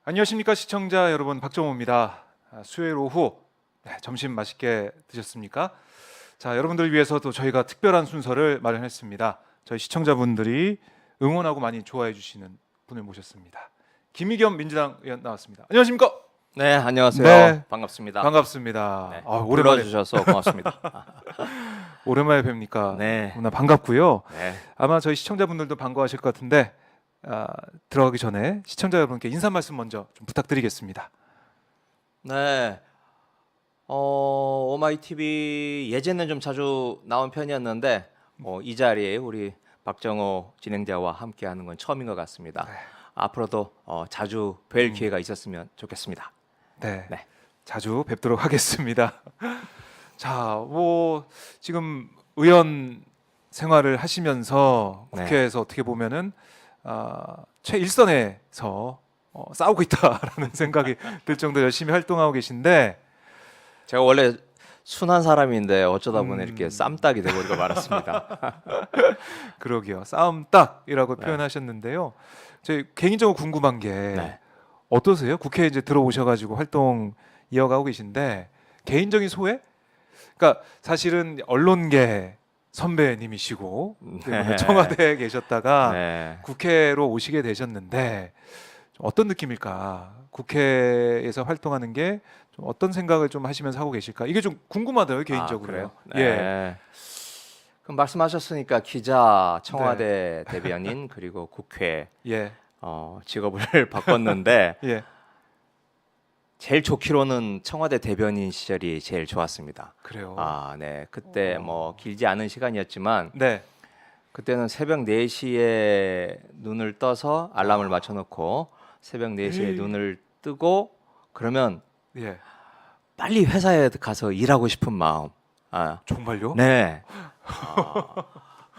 안녕하십니까 시청자 여러분, 박정호입니다. 수요일 오후 점심 맛있게 드셨습니까? 자, 여러분들을 위해서도 저희가 특별한 순서를 마련했습니다. 저희 시청자분들이 응원하고 많이 좋아해 주시는 분을 모셨습니다. 김의겸 민주당 의원 나왔습니다. 안녕하십니까? 네, 안녕하세요. 네. 반갑습니다. 반갑습니다. 네, 오랜만에 불러주셔서 고맙습니다. 오랜만에 뵙니까 네. 너무나 반갑고요. 네. 아마 저희 시청자분들도 반가워하실 것 같은데 들어가기 전에 시청자 여러분께 인사 말씀 먼저 좀 부탁드리겠습니다. 네. 오마이TV 예전에는 좀 자주 나온 편이었는데 이 자리에 우리 박정호 진행자와 함께하는 건 처음인 것 같습니다. 네. 앞으로도 자주 뵐 기회가 있었으면 좋겠습니다. 네, 네. 자주 뵙도록 하겠습니다. 자, 지금 의원 생활을 하시면서 네. 국회에서 어떻게 보면은 최일선에서 싸우고 있다라는 생각이 들 정도로 열심히 활동하고 계신데, 제가 원래 순한 사람인데 어쩌다 보니 이렇게 쌈딱이 되고 말았습니다. 그러게요, 싸움딱이라고 네. 표현하셨는데요. 제 개인적으로 궁금한 게 네. 어떠세요? 국회에 이제 들어오셔가지고 활동 이어가고 계신데 개인적인 소회? 그러니까 사실은 언론계 선배님이시고 네. 청와대에 계셨다가 네. 국회로 오시게 되셨는데 좀 어떤 느낌일까? 국회에서 활동하는 게 좀 어떤 생각을 좀 하시면서 하고 계실까? 이게 좀 궁금하더라고요, 개인적으로. 그래요? 예, 네. 그럼 말씀하셨으니까 기자, 청와대 대변인 그리고 국회 예, 직업을 바꿨는데 예. 제일 좋기로는 청와대 대변인 시절이 제일 좋았습니다. 그래요. 네. 그때 뭐 길지 않은 시간이었지만 네, 그때는 새벽 4시에 눈을 떠서 알람을 맞춰 놓고 새벽 4시에 에이. 눈을 뜨고 그러면 예. 빨리 회사에 가서 일하고 싶은 마음. 정말요? 네.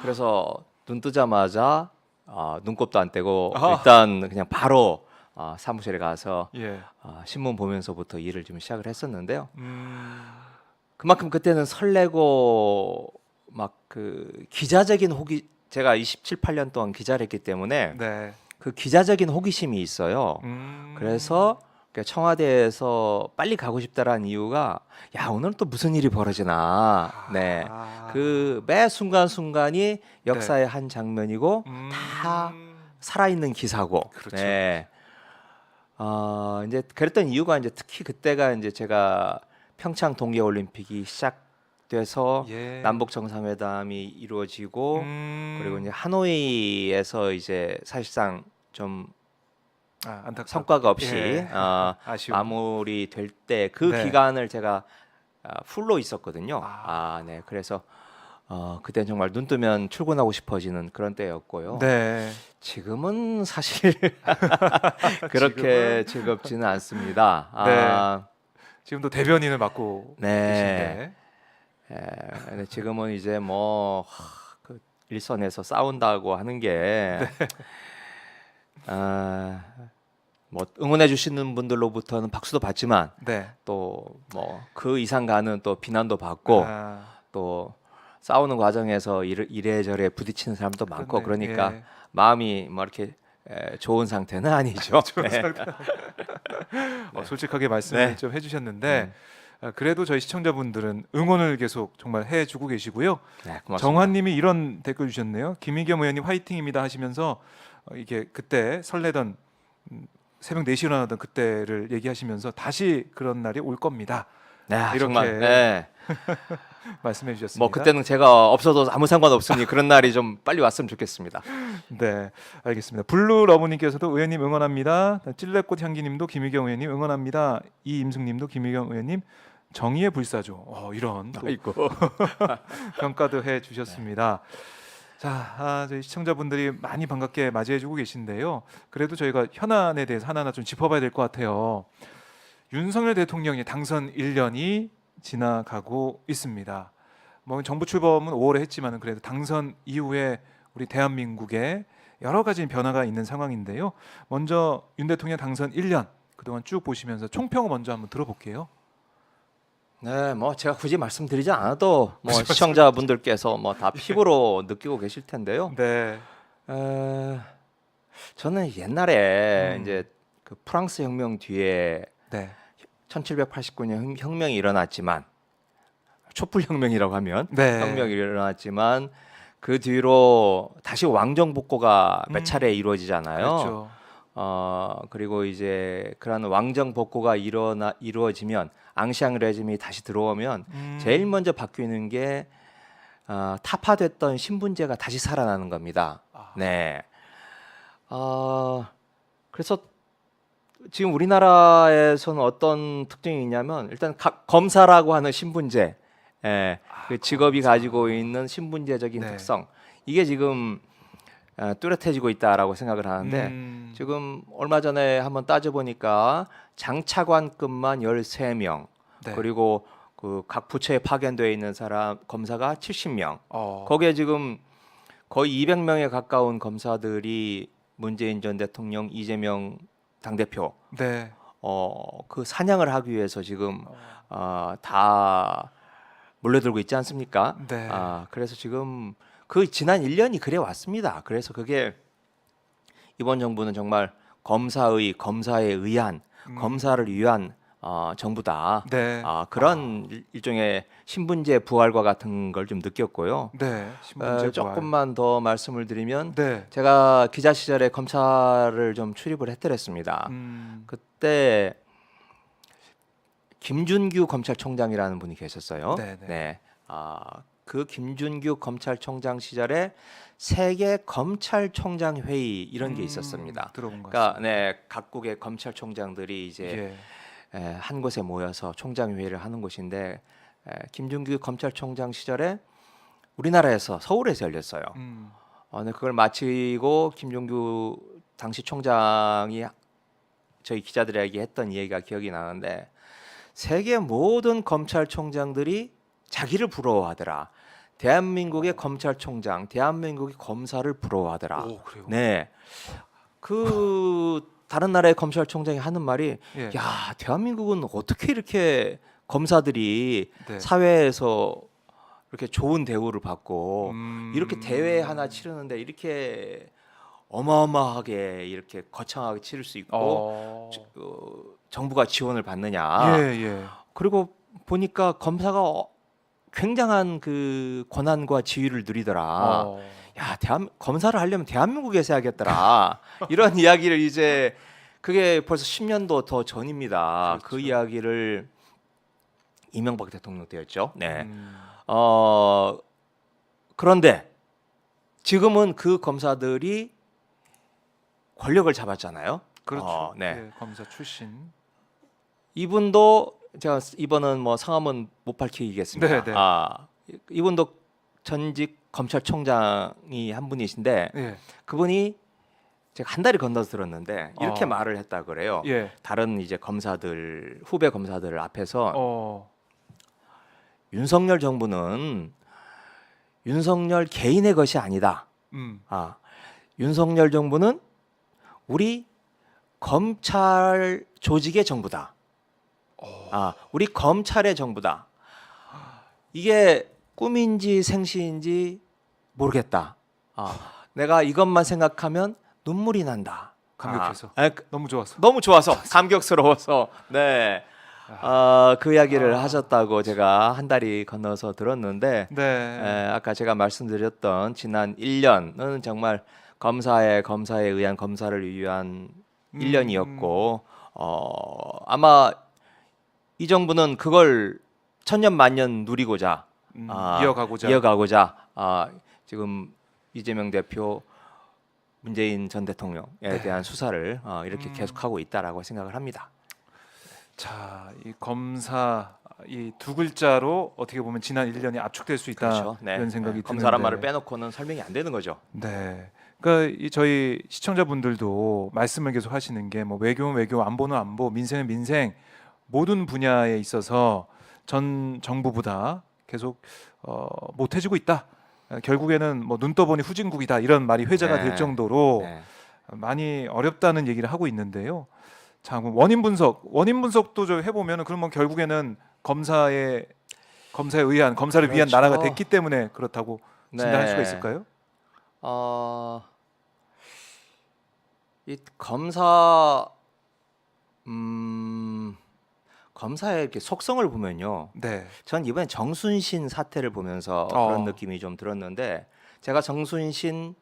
그래서 눈 뜨자마자 눈곱도 안 떼고 일단 그냥 바로 사무실에 가서 예. 신문 보면서부터 일을 좀 시작을 했었는데요. 음, 그만큼 그때는 설레고 막 그 기자적인 제가 27, 8년 동안 기자를 했기 때문에 네. 그 기자적인 호기심이 있어요. 그래서 청와대에서 빨리 가고 싶다라는 이유가 오늘은 또 무슨 일이 벌어지나. 네. 그 매 순간순간이 역사의 한 장면이고 다 살아있는 기사고. 그렇죠. 네. 이제 그랬던 이유가 이제 특히 그때가 이제 제가 평창 동계 올림픽이 시작돼서 예. 남북 정상회담이 이루어지고 그리고 이제 음, 하노이에서 이제 사실상 좀 안타깝. 성과가 없이 예. 아쉬운. 마무리될 때 그 네. 기간을 제가 풀로 있었거든요. 아. 네. 그래서 그때 정말 눈 뜨면 출근하고 싶어지는 그런 때였고요. 네. 지금은 사실 그렇게 즐겁지는 않습니다. 네. 지금도 대변인을 맡고 네. 계신데. 근데 지금은 이제 그 일선에서 싸운다고 하는 게 뭐 응원해 주시는 분들로부터는 박수도 받지만 네. 또 뭐 그 이상 가는 또 비난도 받고 또 싸우는 과정에서 이래저래 부딪히는 사람도 많고 그렇네. 그러니까 예. 마음이 뭐 이렇게 좋은 상태는 아니죠. 좋은 상태. 솔직하게 말씀을 네. 좀 해주셨는데 그래도 저희 시청자분들은 응원을 계속 정말 해주고 계시고요. 네, 고맙습니다. 정환님이 이런 댓글 주셨네요. 김의겸 의원님 화이팅입니다 하시면서 이게 그때 설레던 새벽 4시에 일어나던 그때를 얘기하시면서 다시 그런 날이 올 겁니다. 네, 이렇게 정말. 네. 말씀해 주셨습니다. 뭐 그때는 제가 없어도 아무 상관없으니 그런 날이 좀 빨리 왔으면 좋겠습니다. 네, 알겠습니다. 블루 러브님께서도 의원님 응원합니다. 찔레꽃 향기님도 김의겸 의원님 응원합니다. 이임승님도 김의겸 의원님 정의의 불사조. 이런 또 아이고. 평가도 해 주셨습니다. 자, 저희 시청자분들이 많이 반갑게 맞이해주고 계신데요. 그래도 저희가 현안에 대해서 하나하나 좀 짚어봐야 될 것 같아요. 윤석열 대통령이 당선 1년이 지나가고 있습니다. 뭐 정부 출범은 5월에 했지만 그래도 당선 이후에 우리 대한민국에 여러 가지 변화가 있는 상황인데요. 먼저 윤 대통령 당선 1년 그동안 쭉 보시면서 총평을 먼저 한번 들어볼게요. 네, 뭐 제가 굳이 말씀드리지 않아도 뭐 시청자분들께서 뭐 다 피부로 느끼고 계실 텐데요. 네, 저는 옛날에 이제 그 프랑스 혁명 뒤에 네. 1789년 혁명이 일어났지만 촛불 혁명이라고 하면 네. 혁명이 일어났지만 그 뒤로 다시 왕정 복고가 몇 차례 이루어지잖아요. 그렇죠. 그리고 이제 그런 왕정 복고가 이루어지면 앙시앙 레짐이 다시 들어오면 제일 먼저 바뀌는 게 타파됐던 신분제가 다시 살아나는 겁니다. 네. 그래서 지금 우리나라에서는 어떤 특징이 있냐면 일단 검사라고 하는 신분제, 그 직업이 검사. 가지고 있는 신분제적인 네. 특성, 이게 지금 뚜렷해지고 있다라고 생각을 하는데 지금 얼마 전에 한번 따져보니까 장차관급만 13명, 네. 그리고 그 각 부처에 파견되어 있는 사람 검사가 70명. 어. 거기에 지금 거의 200명에 가까운 검사들이 문재인 전 대통령, 이재명 당대표 네. 그 사냥을 하기 위해서 지금 다 몰려들고 있지 않습니까? 네. 그래서 지금 그 지난 1년이 그래 왔습니다. 그래서 그게 이번 정부는 정말 검사에 의한 검사를 위한 정부다. 네. 그런 일종의 신분제 부활과 같은 걸 좀 느꼈고요. 네. 신문제 부활. 조금만 더 말씀을 드리면 네. 제가 기자 시절에 검찰을 좀 출입을 했더랬습니다. 그때 김준규 검찰총장이라는 분이 계셨어요. 네네. 네. 그 김준규 검찰총장 시절에 세계 검찰총장 회의 이런 게 있었습니다. 들어본 것 그러니까 같습니다. 네, 각국의 검찰총장들이 이제 한 곳에 모여서 총장 회의를 하는 곳인데 김준규 검찰총장 시절에 우리나라에서 서울에서 열렸어요. 네, 그걸 마치고 김준규 당시 총장이 저희 기자들에게 했던 얘기가 기억이 나는데 세계 모든 검찰총장들이 자기를 부러워하더라. 대한민국의 검찰총장, 대한민국의 검사를 부러워하더라. 오, 그래요? 네, 그 다른 나라의 검찰총장이 하는 말이 예. 야, 대한민국은 어떻게 이렇게 검사들이 네. 사회에서 이렇게 좋은 대우를 받고 이렇게 대회 하나 치르는데 이렇게 어마어마하게 이렇게 거창하게 치를 수 있고 정부가 지원을 받느냐. 예. 그리고 보니까 검사가 굉장한 그 권한과 지위를 누리더라. 야, 검사를 하려면 대한민국에서 해야겠더라. 이런 이야기를 이제 그게 벌써 10년도 더 전입니다. 그렇죠. 그 이야기를 이명박 대통령 때였죠. 네. 그런데 지금은 그 검사들이 권력을 잡았잖아요. 그렇죠. 네. 네, 검사 출신. 이분도 제가 이번은 뭐 성함은 못 밝히겠습니다. 네. 이분도 전직 검찰총장이 한 분이신데 예. 그분이 제가 한 달이 건너서 들었는데 이렇게 말을 했다 그래요. 예. 다른 이제 검사들 후배 검사들 앞에서 윤석열 정부는 윤석열 개인의 것이 아니다. 윤석열 정부는 우리 검찰 조직의 정부다. 우리 검찰의 정부다. 이게 꿈인지 생시인지 모르겠다. 내가 이것만 생각하면 눈물이 난다. 감격해서. 너무 좋았어. 너무 좋아서 감격스러워서 네. 그 이야기를 하셨다고 제가 한 달이 건너서 들었는데 네. 아까 제가 말씀드렸던 지난 1년은 정말 검사에 의한 검사를 위한 1년이었고 아마 이 정부는 그걸 천년만년 누리고자 이어가고자 지금 이재명 대표, 문재인 전 대통령에 대한 수사를 이렇게 계속하고 있다라고 생각을 합니다. 자, 이 검사 이 두 글자로 어떻게 보면 지난 1년이 압축될 수 있다. 그렇죠. 네. 이런 생각이 드는데. 검사란 말을 빼놓고는 설명이 안 되는 거죠. 네. 그러니까 이 저희 시청자분들도 말씀을 계속 하시는 게 뭐 외교는 외교, 안보는 안보, 민생은 민생 모든 분야에 있어서 전 정부보다 계속 못해지고 있다. 결국에는 뭐 눈 떠보니 후진국이다 이런 말이 회자가 될 정도로 많이 어렵다는 얘기를 하고 있는데요. 자, 그럼 원인 분석도 저 해보면은 그러면 결국에는 검사를 위한 그렇죠. 나라가 됐기 때문에 그렇다고 진단할 수가 있을까요? 이 검사 검사의 이렇게 속성을 보면요. 네. 전 이번에 정순신 사태를 보면서 그런 느낌이 좀 들었는데 제가 정순신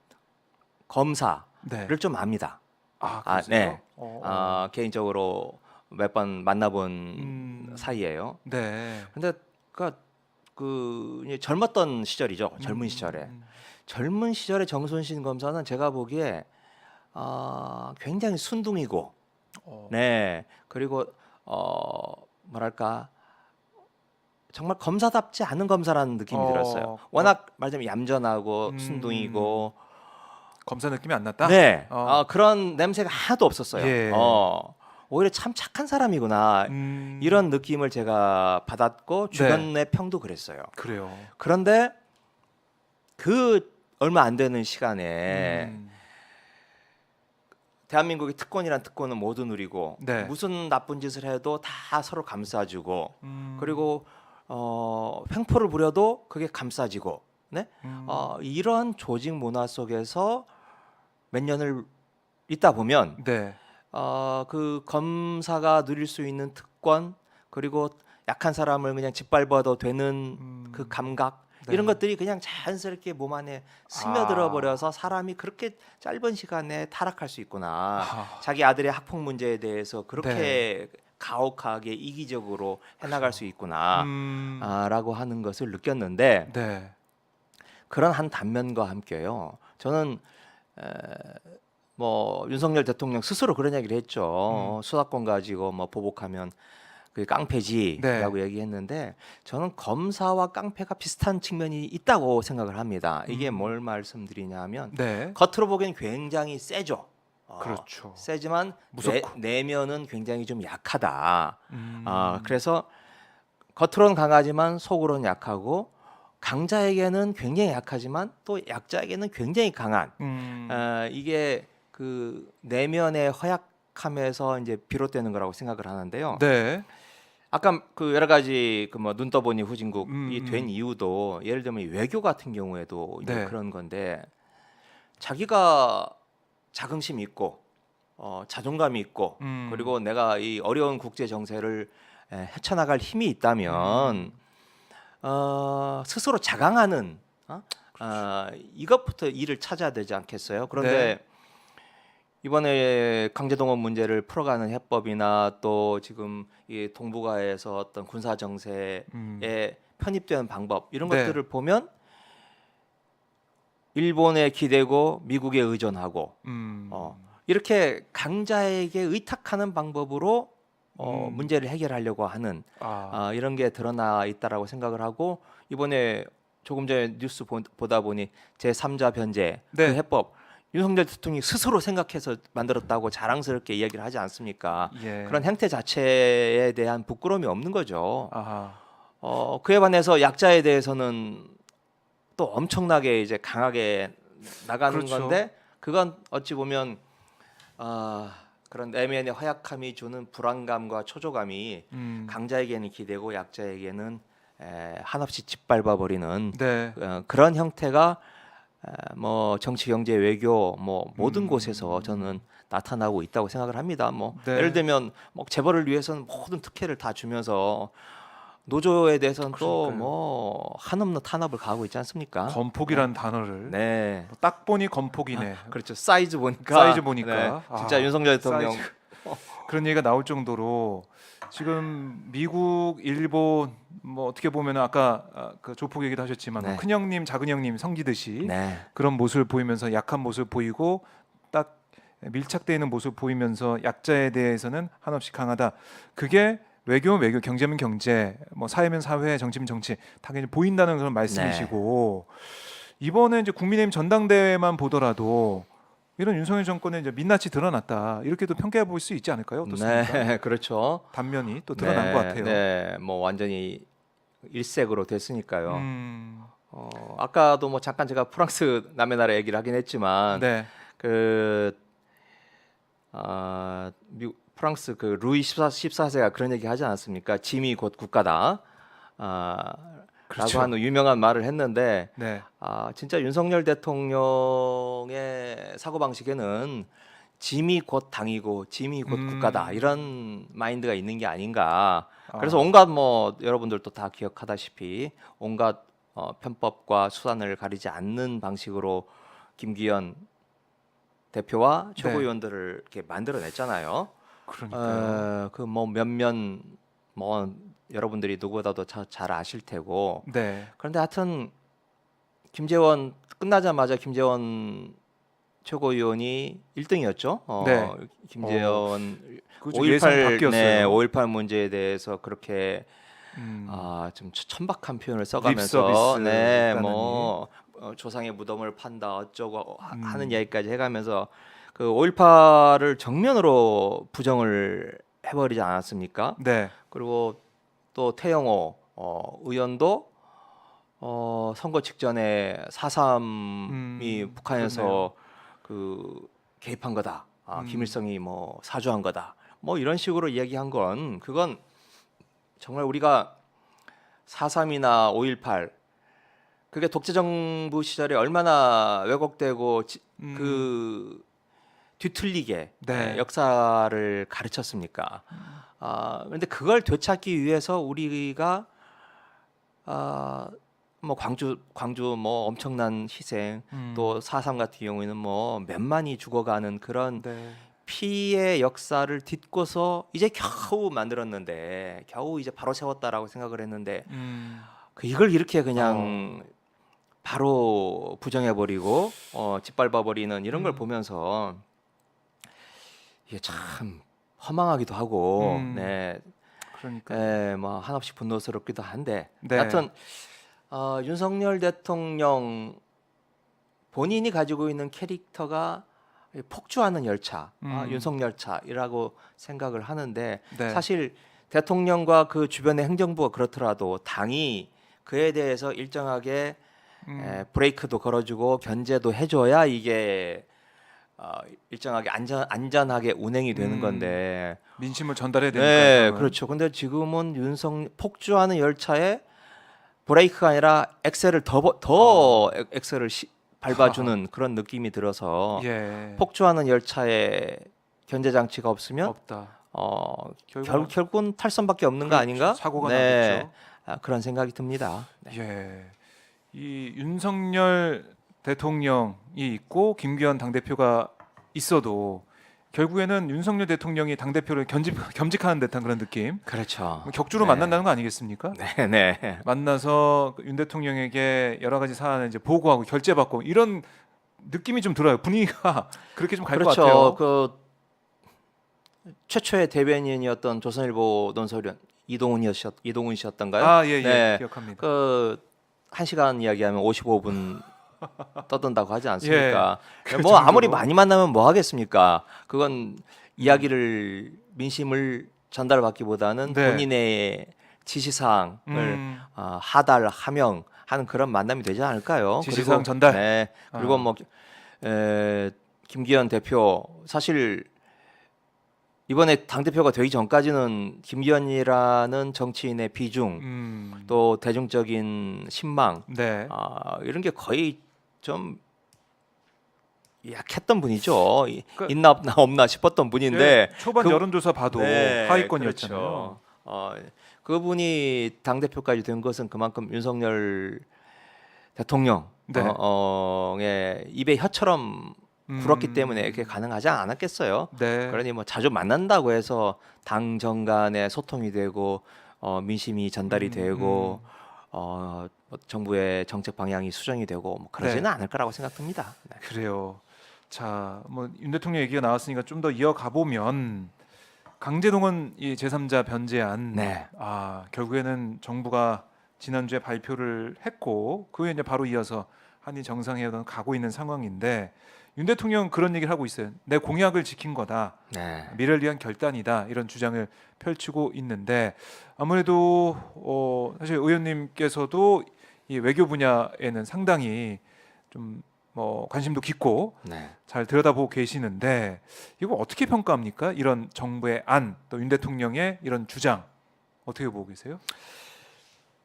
검사를 네. 좀 압니다. 아, 아, 그러세요? 네. 개인적으로 몇 번 만나본 사이예요. 네. 근데 이제 젊었던 시절이죠. 젊은 시절에. 젊은 시절에 정순신 검사는 제가 보기에 굉장히 순둥이고, 어. 네. 그리고 뭐랄까 정말 검사답지 않은 검사라는 느낌이 들었어요. 워낙 말하자면 얌전하고 순둥이고, 검사 느낌이 안 났다? 네. 그런 냄새가 하나도 없었어요. 예. 오히려 참 착한 사람이구나 이런 느낌을 제가 받았고 주변의 평도 그랬어요. 그래요. 그런데 그 얼마 안 되는 시간에 대한민국의 특권이란 특권은 모두 누리고 네. 무슨 나쁜 짓을 해도 다 서로 감싸주고 그리고 횡포를 부려도 그게 감싸지고 네? 이런 조직 문화 속에서 몇 년을 있다 보면 네. 그 검사가 누릴 수 있는 특권 그리고 약한 사람을 그냥 짓밟아도 되는 그 감각 네. 이런 것들이 그냥 자연스럽게 몸 안에 스며들어 버려서 사람이 그렇게 짧은 시간에 타락할 수 있구나. 자기 아들의 학폭 문제에 대해서 그렇게 가혹하게 이기적으로 해나갈 수 있구나. 라고 하는 것을 느꼈는데 네. 그런 한 단면과 함께요. 저는 뭐 윤석열 대통령 스스로 그런 얘기를 했죠. 수사권 가지고 뭐 보복하면 그 깡패지라고 얘기했는데 저는 검사와 깡패가 비슷한 측면이 있다고 생각을 합니다. 이게 뭘 말씀드리냐면 네. 겉으로 보기엔 굉장히 세죠. 그렇죠. 세지만 무섭고. 내면은 굉장히 좀 약하다. 그래서 겉으로는 강하지만 속으로는 약하고 강자에게는 굉장히 약하지만 또 약자에게는 굉장히 강한 이게 그 내면의 허약함에서 이제 비롯되는 거라고 생각을 하는데요. 네. 아까 그 여러 가지 그 뭐 눈 떠보니 후진국이 된 이유도 예를 들면 외교 같은 경우에도 이제 네. 그런 건데 자기가 자긍심이 있고 자존감이 있고 그리고 내가 이 어려운 국제 정세를 헤쳐나갈 힘이 있다면 스스로 자강하는 이것부터 일을 찾아야 되지 않겠어요? 그런데 이번에 강제동원 문제를 풀어가는 해법이나 또 지금 이 동북아에서 어떤 군사 정세에 편입되는 방법 이런 네. 것들을 보면 일본에 기대고 미국에 의존하고 이렇게 강자에게 의탁하는 방법으로 문제를 해결하려고 하는 이런 게 드러나 있다라고 생각을 하고 이번에 조금 전에 뉴스 보다 보니 제3자 변제 네. 그 해법 윤석열 대통령이 스스로 생각해서 만들었다고 자랑스럽게 이야기를 하지 않습니까? 예. 그런 행태 자체에 대한 부끄러움이 없는 거죠. 아하. 그에 반해서 약자에 대해서는 또 엄청나게 이제 강하게 나가는 그렇죠. 건데 그건 어찌 보면 그런 내면의 허약함이 주는 불안감과 초조감이 강자에게는 기대고 약자에게는 한없이 짓밟아 버리는 네. 그런 형태가 뭐 정치, 경제, 외교 뭐 모든 곳에서 저는 나타나고 있다고 생각을 합니다. 뭐 네. 예를 들면 뭐 재벌을 위해서는 모든 특혜를 다 주면서 노조에 대해서는 또 그러니까요. 뭐 한없는 탄압을 가하고 있지 않습니까? 건폭이라는 단어를 네. 딱 보니 건폭이네. 그렇죠. 사이즈 보니까 사이즈 보니까. 네. 진짜 윤석열 대통령 사이즈. 그런 얘기가 나올 정도로 지금 미국, 일본 뭐 어떻게 보면 아까 그 조폭 얘기도 하셨지만 네. 큰 형님, 작은 형님 섬기듯이 네. 그런 모습을 보이면서 약한 모습을 보이고 딱 밀착되어 있는 모습을 보이면서 약자에 대해서는 한없이 강하다. 그게 외교면 외교, 경제면 경제, 뭐 사회면 사회, 정치면 정치 당연히 보인다는 그런 말씀이시고 이번에 이제 국민의힘 전당대회만 보더라도 이런 윤석열 정권의 이제 민낯이 드러났다 이렇게도 평가해 볼 수 있지 않을까요? 어떻습니까? 네, 그렇죠. 단면이 또 드러난 것 같아요. 네, 뭐 완전히 일색으로 됐으니까요. 음, 아까도 뭐 잠깐 제가 프랑스 남의 나라 얘기를 하긴 했지만 네, 그 프랑스 그 루이 14세가 그런 얘기 하지 않았습니까? 짐이 곧 국가다. 그렇죠. 라고 하는 유명한 말을 했는데 네, 진짜 윤석열 대통령의 사고방식에는 짐이 곧 당이고 짐이 곧 국가다 이런 마인드가 있는 게 아닌가. 그래서 아. 온갖 뭐 여러분들도 다 기억하다시피 온갖 편법과 수단을 가리지 않는 방식으로 김기현 대표와 네. 최고위원들을 이렇게 만들어냈잖아요. 그러니까요. 그 뭐 몇몇 뭐 여러분들이 누구보다도 잘 아실 테고. 네. 그런데 하여튼 김재원 끝나자마자 김재원 최고위원이 1등이었죠. 네. 김재원 그죠. 예상 바뀌었어요. 네, 5.18 문제에 대해서 그렇게 음. 좀 천박한 표현을 립 써가면서 서비스 네, 했다느니. 뭐 조상의 무덤을 판다 어쩌고 하는 음. 이야기까지 해가면서 그 5.18을 정면으로 부정을 해버리지 않았습니까? 네. 그리고 또 태영호 의원도 선거 직전에 4.3이 북한에서 그 개입한 거다. 김일성이 뭐 사주한 거다. 뭐 이런 식으로 이야기한 건 그건 정말 우리가 4.3이나 5.18 그게 독재 정부 시절에 얼마나 왜곡되고 그 뒤틀리게 네. 역사를 가르쳤습니까? 그런데 그걸 되찾기 위해서 우리가 뭐 광주 뭐 엄청난 희생 또 4.3 같은 경우에는 뭐 몇만이 죽어가는 그런 네. 피의 역사를 딛고서 이제 겨우 만들었는데 겨우 이제 바로 세웠다라고 생각을 했는데 이걸 이렇게 그냥 바로 부정해버리고 짓밟아버리는 이런 걸 보면서 이게 참 허망하기도 하고 네, 그러니까. 뭐 한없이 분노스럽기도 한데 네. 하여튼 윤석열 대통령 본인이 가지고 있는 캐릭터가 폭주하는 열차, 윤석열차이라고 생각을 하는데 네. 사실 대통령과 그 주변의 행정부가 그렇더라도 당이 그에 대해서 일정하게 브레이크도 걸어주고 견제도 해줘야 이게 일정하게 안전하게 운행이 되는 건데 민심을 전달해야 네, 되니까요. 그렇죠. 근데 지금은 폭주하는 열차에 브레이크가 아니라 엑셀을 더 엑셀을 밟아주는 그런 느낌이 들어서 예. 폭주하는 열차에 견제 장치가 없으면 없다. 결국은 탈선밖에 없는 거 그렇죠. 아닌가? 사고가 네, 나겠죠. 그런 생각이 듭니다. 네. 예. 이 윤석열 대통령이 있고 김기현 당대표가 있어도 결국에는 윤석열 대통령이 당대표를 겸직하는 듯한 그런 느낌. 그렇죠. 뭐 격주로 네. 만난다는 거 아니겠습니까? 네, 네. 만나서 윤 대통령에게 여러 가지 사안을 이제 보고하고 결재받고 이런 느낌이 좀 들어요. 분위기가 그렇게 좀 갈 것 그렇죠. 같아요. 그 최초의 대변인이었던 조선일보 논설위원 이동훈 씨였던가요? 아, 예, 예. 네. 기억합니다. 그 1시간 이야기하면 55분 떠든다고 하지 않습니까? 그 뭐 아무리 정도로. 많이 만나면 뭐 하겠습니까? 그건 이야기를 민심을 전달받기보다는 네. 본인의 지시사항을 음. 하달 하명 하는 그런 만남이 되지 않을까요? 지시사항 그리고, 전달. 네. 그리고 뭐 김기현 대표 사실 이번에 당 대표가 되기 전까지는 김기현이라는 정치인의 비중 또 대중적인 신망 네. 이런 게 거의 좀 약했던 분이죠. 그러니까 있나 없나 싶었던 분인데 초반 그- 여론조사 봐도 네, 하위권이었잖아요. 그렇죠. 그분이 당 대표까지 된 것은 그만큼 윤석열 대통령의 네. 입에 혀처럼 굴었기 때문에 이렇게 가능하지 않았겠어요. 네. 그러니 뭐 자주 만난다고 해서 당정 간의 소통이 되고 민심이 전달이 되고 정부의 정책 방향이 수정이 되고 뭐 그러지는 네. 않을 거라고 생각됩니다. 네. 그래요. 자, 뭐 윤 대통령 얘기가 나왔으니까 좀 더 이어가 보면 강제동원 이 제3자 변제안. 네. 결국에는 정부가 지난주에 발표를 했고 그 후에 이제 바로 이어서 한일 정상회담 가고 있는 상황인데 윤 대통령 그런 얘기를 하고 있어요. 내 공약을 지킨 거다. 네. 미래를 위한 결단이다. 이런 주장을 펼치고 있는데 아무래도 사실 의원님께서도 이 외교 분야에는 상당히 좀 뭐 관심도 깊고 네. 잘 들여다보고 계시는데 이거 어떻게 평가합니까? 이런 정부의 안, 또 윤 대통령의 이런 주장 어떻게 보고 계세요?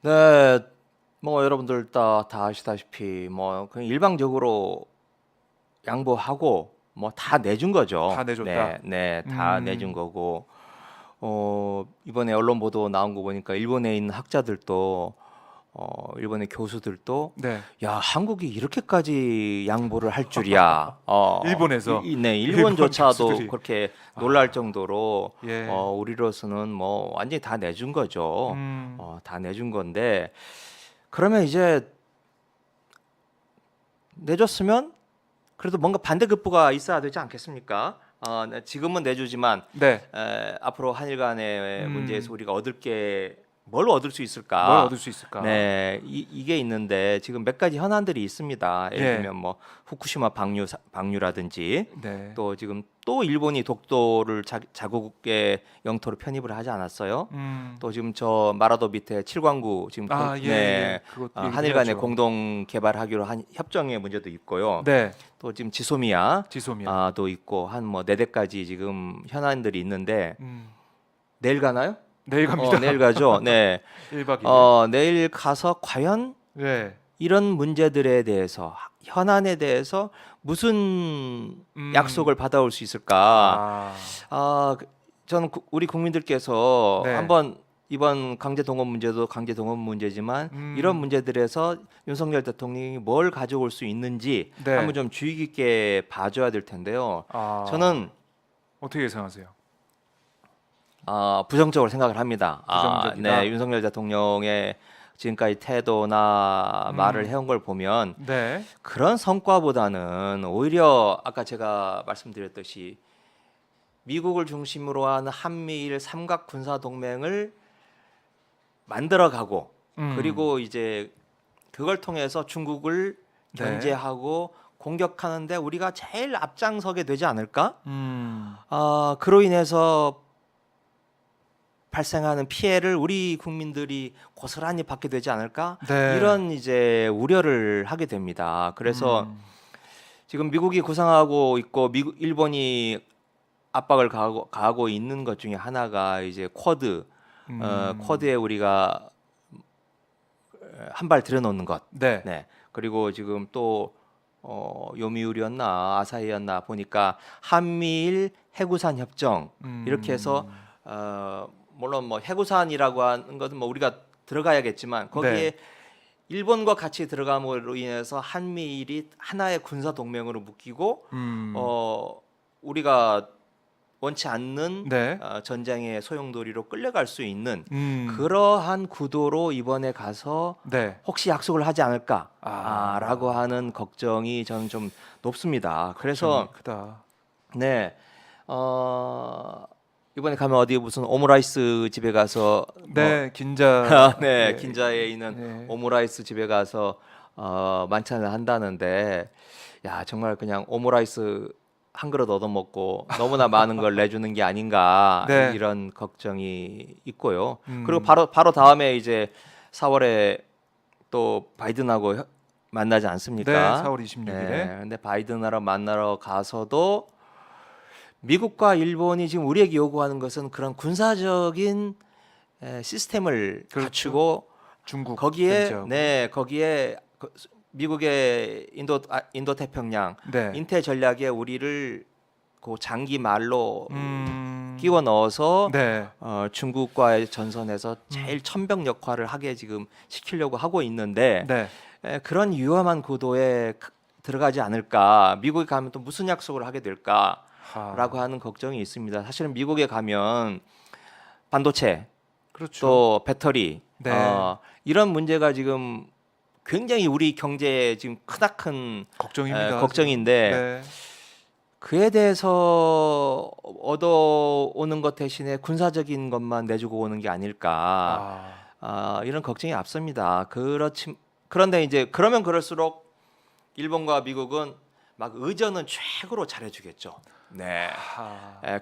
네, 뭐 여러분들 다 아시다시피 뭐 그냥 일방적으로 양보하고 뭐 다 내준 거죠. 다 내줬다. 네, 네, 다 내준 거고. 이번에 언론 보도 나온 거 보니까 일본에 있는 학자들도 일본의 교수들도 네. 야 한국이 이렇게까지 양보를 할 줄이야. 일본에서? 네, 일본 일본조차도 교수들이. 그렇게 놀랄 정도로 예. 우리로서는 뭐 완전히 다 내준 거죠. 음. 다 내준 건데 그러면 이제 내줬으면 그래도 뭔가 반대급부가 있어야 되지 않겠습니까? 네, 지금은 내주지만 네. 앞으로 한일 간의 음. 문제에서 우리가 얻을 게 뭘 얻을 수 있을까? 뭘 얻을 수 있을까? 네, 이게 있는데 지금 몇 가지 현안들이 있습니다. 예를 예. 들면 뭐 후쿠시마 방류라든지 네. 또 지금 또 일본이 독도를 자국의 영토로 편입을 하지 않았어요. 또 지금 저 마라도 밑에 칠광구 지금 예, 예. 그것 한일 간의 얘기해야죠. 공동 개발하기로 한 협정의 문제도 있고요. 네. 또 지금 지소미아 지소미아. 도 있고 한 뭐 4대까지 지금 현안들이 있는데 음. 내일 가나요? 내일 갑니다. 내일 가죠. 네. 1박 2일. 내일 가서 과연 네. 이런 문제들에 대해서 현안에 대해서 무슨 약속을 받아올 수 있을까? 저는 우리 국민들께서 네. 한번 이번 강제 동원 문제도 강제 동원 문제지만 이런 문제들에서 윤석열 대통령이 뭘 가져올 수 있는지 네. 한번 좀 주의 깊게 봐줘야 될 텐데요. 저는 어떻게 예상하세요? 부정적으로 생각을 합니다. 부정적이다? 네, 윤석열 대통령의 지금까지 태도나 말을 해온 걸 보면 네. 그런 성과보다는 오히려 아까 제가 말씀드렸듯이 미국을 중심으로 한 한미일 삼각 군사 동맹을 만들어가고 그리고 이제 그걸 통해서 중국을 네. 견제하고 공격하는데 우리가 제일 앞장서게 되지 않을까? 음. 그로 인해서 발생하는 피해를 우리 국민들이 고스란히 받게 되지 않을까? 네. 이런 이제 우려를 하게 됩니다. 그래서 지금 미국이 구상하고 있고 일본이 압박을 가하고 있는 것 중에 하나가 이제 쿼드, 쿼드에 우리가 한 발 들여놓는 것. 네. 네. 그리고 지금 또 요미우리였나 아사히였나 보니까 한미일 해구산 협정 이렇게 해서 물론 뭐 해구산이라고 하는 것은 뭐 우리가 들어가야겠지만 거기에 네. 일본과 같이 들어감으로 인해서 한미일이 하나의 군사 동맹으로 묶이고 우리가 원치 않는 네. 전쟁의 소용돌이로 끌려갈 수 있는 그러한 그러한 구도로 이번에 가서 네. 혹시 약속을 하지 않을까라고 하는 걱정이 저는 좀 높습니다. 그래서 크다. 네, 이번에 가면 어디 무슨 오므라이스 집에 가서 네, 긴자. 네, 긴자에 있는 네. 오므라이스 집에 가서 만찬을 한다는데 야 정말 그냥 오므라이스 한 그릇 얻어먹고 너무나 많은 걸 내주는 게 아닌가 네. 이런 걱정이 있고요. 그리고 바로 다음에 이제 4월에 또 바이든하고 만나지 않습니까? 네, 4월 26일에. 네, 근데 바이든하러 만나러 가서도 미국과 일본이 지금 우리에게 요구하는 것은 그런 군사적인 시스템을 그렇죠. 갖추고 중국 거기에 견제하고. 거기에 미국의 인도 태평양 네. 인태 전략에 우리를 그 장기 말로 끼워 끼워 넣어서 네. 중국과의 전선에서 제일 천병 역할을 하게 지금 시키려고 하고 있는데 네. 그런 위험한 구도에 들어가지 않을까? 미국에 가면 또 무슨 약속을 하게 될까라고 하는 걱정이 있습니다. 사실은 미국에 가면 반도체, 그렇죠. 또 배터리 네. 이런 문제가 지금 굉장히 우리 경제에 지금 크나큰 걱정입니다. 걱정인데 네. 그에 대해서 얻어오는 것 대신에 군사적인 것만 내주고 오는 게 아닐까 이런 걱정이 앞섭니다. 그런데 이제 그러면 그럴수록 일본과 미국은 막 의전은 최고로 잘해주겠죠. 네,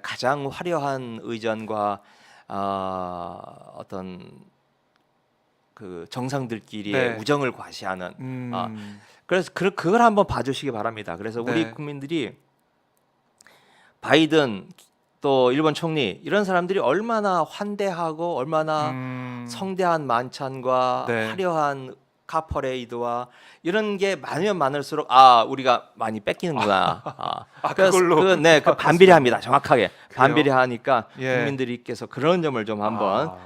가장 화려한 의전과 어떤 그 정상들끼리의 네. 우정을 과시하는 그래서 그걸 한번 봐주시기 바랍니다. 그래서 우리 네. 국민들이 바이든 또 일본 총리 이런 사람들이 얼마나 환대하고 얼마나 성대한 만찬과 네. 화려한 카퍼레이드와 이런 게 많으면 많을수록 우리가 많이 뺏기는구나. 그래서 그걸로 그 반비례합니다. 정확하게 그래요? 반비례하니까 예. 국민들께서 그런 점을 좀 한번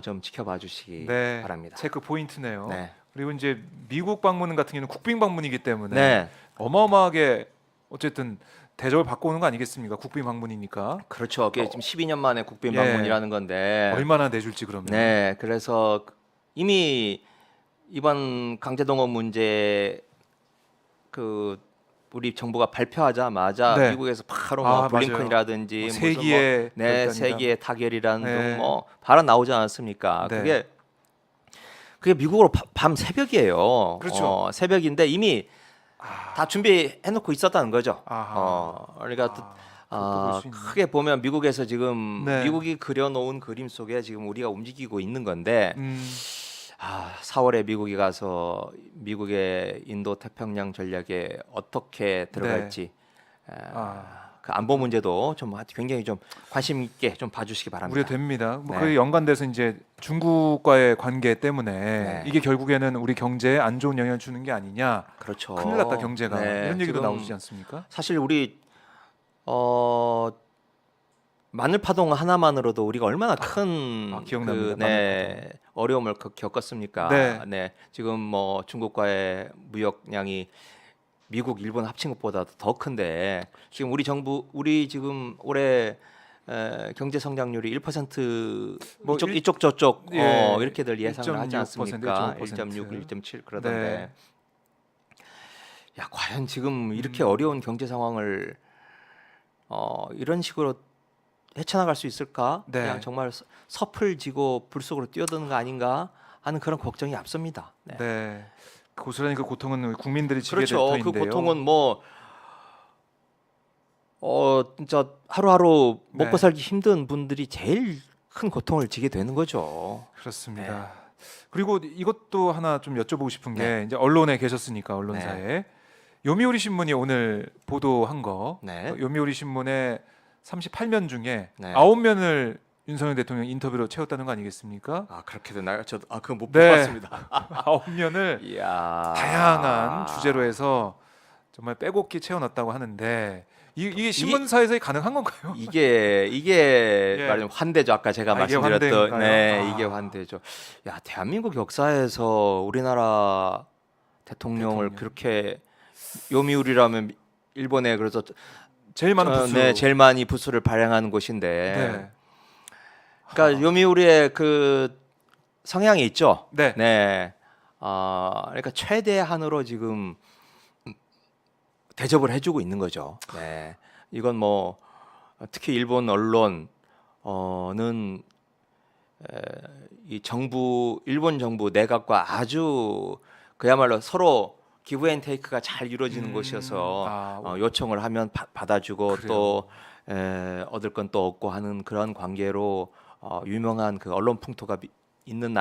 좀 지켜봐 주시기 네, 바랍니다. 체크 포인트네요. 네. 그리고 이제 미국 방문 같은 경우는 국빈 방문이기 때문에 네. 어마어마하게 어쨌든 대접을 받고 오는 거 아니겠습니까? 국빈 방문이니까 그렇죠. 그게 지금 12년 만에 국빈 예. 방문이라는 건데. 얼마나 내줄지 그러면. 네. 그래서 이미 이번 강제동원 문제 우리 정부가 발표하자마자 네. 미국에서 바로 맞아요. 블링컨이라든지 무슨 세기의 결단이다. 세기의 타결이라는 네. 등 발언 나오지 않았습니까? 네. 그게 미국으로 밤 새벽이에요. 그렇죠. 새벽인데 이미 다 준비해 놓고 있었다는 거죠. 아하. 그러니까 그것도 볼수 있네. 크게 보면 미국에서 지금 네. 미국이 그려놓은 그림 속에 지금 우리가 움직이고 있는 건데 4월에 미국이 가서 미국의 인도 태평양 전략에 어떻게 들어갈지 그 안보 문제도 좀 굉장히 좀 관심 있게 좀 봐주시기 바랍니다. 우려됩니다. 뭐 네. 그 연관돼서 이제 중국과의 관계 때문에 네. 이게 결국에는 우리 경제에 안 좋은 영향을 주는 게 아니냐. 그렇죠. 큰일 났다 경제가 네, 이런 얘기도 지금 나오지 않습니까? 사실 우리 마늘 파동 하나만으로도 우리가 얼마나 큰 기억납니다. 어려움을 겪었습니까? 네. 지금 뭐 중국과의 무역량이 미국, 일본 합친 것보다 더 큰데 지금 우리 지금 올해 경제 성장률이 1% 뭐 이쪽 저쪽 예, 이렇게들 예상을 하지 1.6%, 않습니까? 1.5%. 1.6, 1.7 그러던데. 네. 야, 과연 지금 이렇게 어려운 경제 상황을 이런 식으로 헤쳐나갈 수 있을까? 네. 그냥 정말 섭을 지고 불 속으로 뛰어드는 거 아닌가 하는 그런 걱정이 앞섭니다. 네. 네. 고스란히 그 고통은 국민들이 지게 될 그렇죠. 터인데요. 그 고통은 뭐 진짜 하루하루 네. 먹고 살기 힘든 분들이 제일 큰 고통을 지게 되는 거죠. 그렇습니다. 그리고 이것도 하나 좀 여쭤보고 싶은 게 네. 이제 언론에 계셨으니까 언론사에 요미우리 신문이 오늘 보도한 거 네. 요미우리 신문의 38면 중에 네. 9면을 윤석열 대통령 인터뷰로 채웠다는 거 아니겠습니까? 그렇게 되나요? 저도 그건 못 네. 봤습니다. 9면을 이야. 다양한 주제로 해서 정말 빼곡히 채워놨다고 하는데 이게 신문사에서 가능한 건가요? 이게 예. 말하자면 환대죠. 아까 제가 이게 말씀드렸던 환대인가요? 이게 환대죠. 야, 대한민국 역사에서 우리나라 대통령을 대통령. 그렇게 요미우리라면 일본에 그래서 제일 많은 부수. 제일 많이 부수를 발행하는 곳인데. 네. 그러니까 요미우리의 그 성향이 있죠. 네. 그러니까 최대한으로 지금 대접을 해주고 있는 거죠. 네. 이건 뭐 특히 일본 언론은 이 일본 정부 내각과 아주 그야말로 서로 기브앤테이크가 잘 이루어지는 곳이어서 요청을 하면 받아주고 그래요. 또 얻을 건 또 얻고 하는 그런 관계로 유명한 그 언론 풍토가 있는